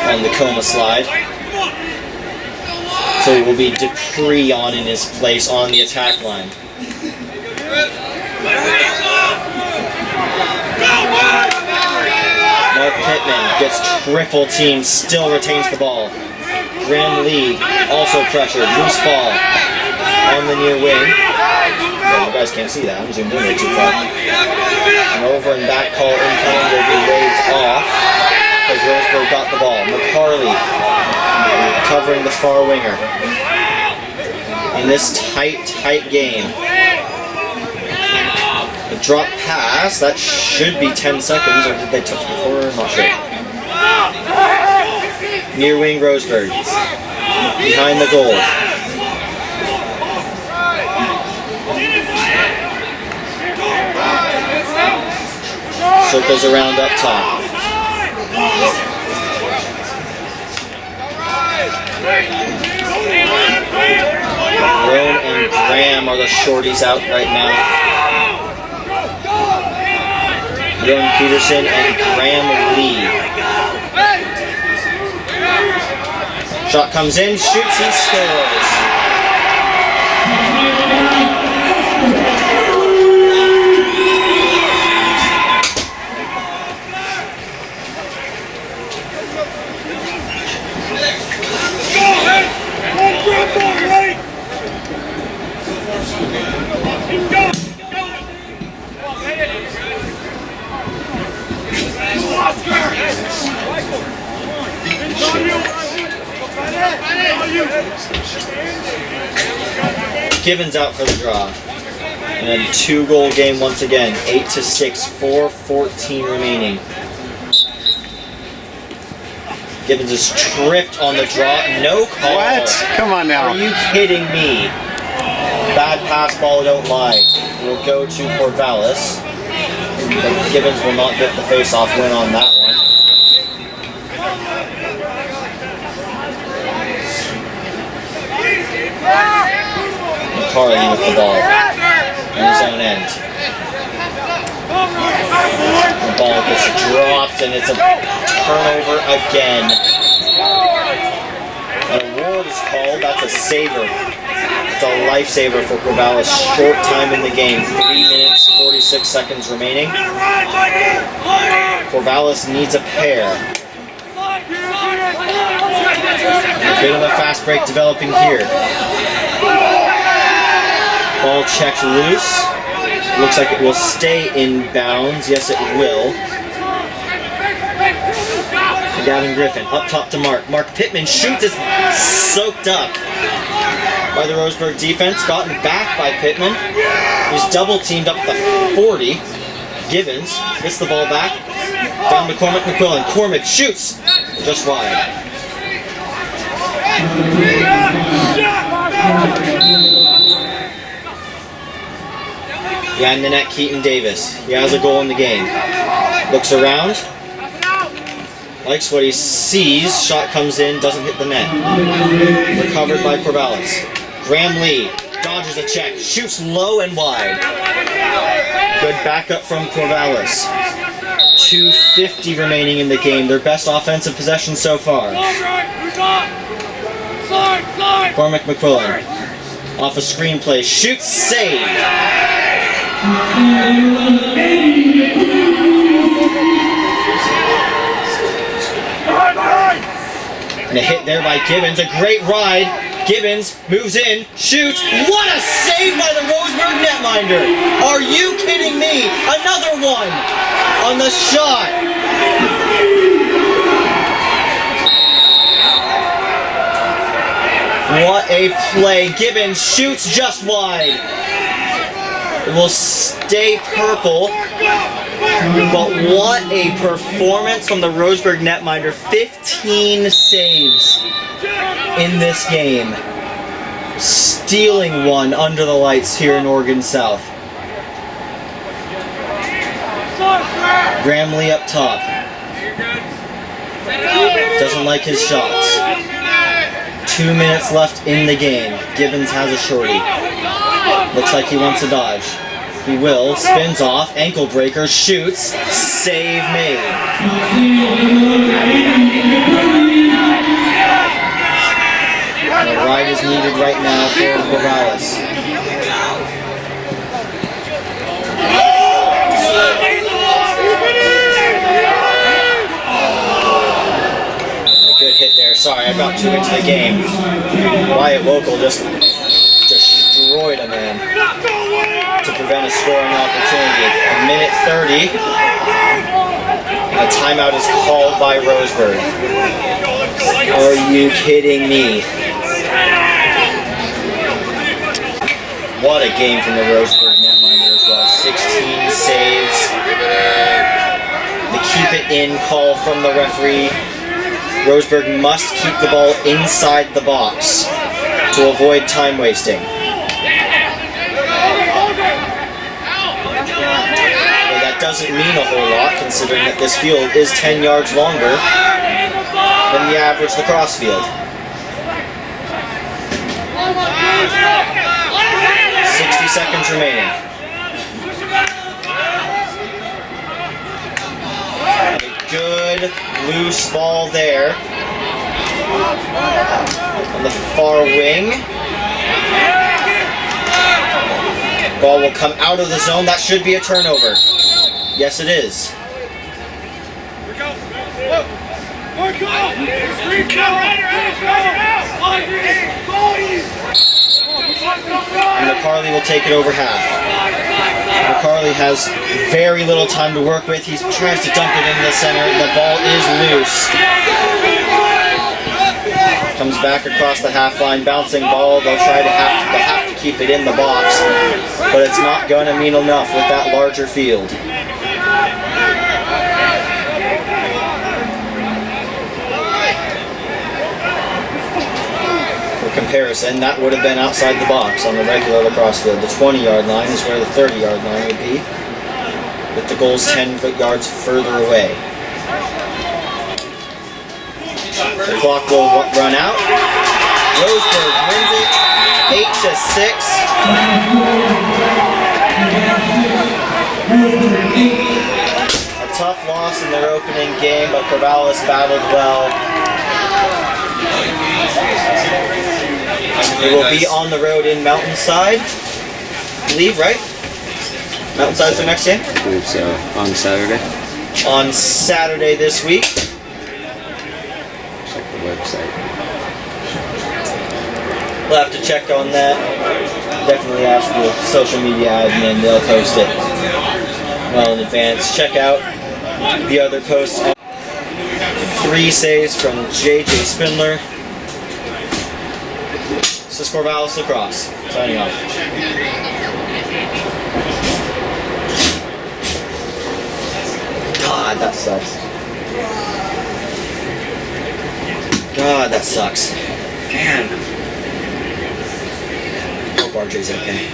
on the coma slide. So it will be Dupree on in his place on the attack line. Mark Pittman gets triple teamed, still retains the ball. Graham Lee also pressured, loose ball on the near wing. Oh, you guys can't see that, I'm zoomed in way too far. An over and back call incoming will be waved off because Roseburg got the ball. McCarley covering the far winger. In this tight game. The drop pass, that should be 10 seconds, or did they touch before? I'm not sure. Near wing Roseburg. Behind the goal. Circles around up top. Roan and Graham are the shorties out right now. Roan Peterson and Graham Lee. Shot comes in, shoots, and scores. Gibbons out for the draw. And a 2-goal game once again. 8-6, 4:14 remaining. Gibbons is tripped on the draw. No call. What? Come on now. Are you kidding me? Bad pass ball, don't lie. will go to Corvallis. But Gibbons will not get the face-off win on that one. McCarley with the ball in his own end. The ball gets dropped and it's a turnover again. An award is called. That's a saver. It's a lifesaver for Corvallis. Short time in the game. 3 minutes, 46 seconds remaining. Corvallis needs a pair. A bit of a fast break developing here. Ball checked loose. Looks like it will stay in bounds. Yes, it will. Gavin Griffin up top to Mark. Mark Pittman shoots. It's soaked up by the Roseburg defense. Gotten back by Pittman. He's double teamed up at the 40. Gibbons gets the ball back. Down to Cormac McQuillan. Cormac shoots. Just wide. Behind the net, Keaton Davis. He has a goal in the game. Looks around. Likes what he sees. Shot comes in, doesn't hit the net. Recovered by Corvallis. Graham Lee dodges a check. Shoots low and wide. Good backup from Corvallis. 2:50 remaining in the game. Their best offensive possession so far. Cormac McQuillan. Off a screenplay. Shoots, save. And a hit there by Gibbons. A great ride. Gibbons moves in, shoots. What a save by the Roseburg netminder. Are you kidding me? Another one on the shot. What a play. Gibbons shoots just wide. It will stay purple. But what a performance from the Roseburg netminder. 15 saves in this game. Stealing one under the lights here in Oregon South. Graham Lee up top. Doesn't like his shots. 2 minutes left in the game. Gibbons has a shorty. Looks like he wants a dodge. He will. Spins off. Ankle breaker. Shoots. Save made. And a ride is needed right now for Corvallis. A good hit there. Sorry, I got too into the game. Wyatt Wokel just destroyed a man to prevent a scoring opportunity. A minute 30. A timeout is called by Roseburg. Are you kidding me? What a game from the Roseburg netminder as well. 16 saves. The keep it in call from the referee. Roseburg must keep the ball inside the box to avoid time wasting. Well, that doesn't mean a whole lot considering that this field is 10 yards longer than the average lacrosse field. 60 seconds remaining. A good loose ball there on the far wing. Ball will come out of the zone. That should be a turnover. Yes, it is. And McCarley will take it over half. McCarley has very little time to work with. He tries to dump it into the center. The ball is loose. Comes back across the half line, bouncing ball. They'll have to keep it in the box, but it's not going to mean enough with that larger field. We're comparison, that would have been outside the box on the regular lacrosse field. The 20-yard line is where the 30-yard line would be, with the goals 10 yards further away. The clock will run out. Roseburg wins it 8-6. A tough loss in their opening game, but Corvallis battled well. It will be on the road in Mountainside, I believe, right? Mountainside's their next game? I believe so. On Saturday. On Saturday this week. Check the website. We'll have to check on that. Definitely ask the social media admin, they'll post it well in advance. Check out the other posts. 3 saves from JJ Spindler. This is Corvallis Lacrosse, signing off. God, that sucks. God, that sucks. Man. Hope RJ's okay.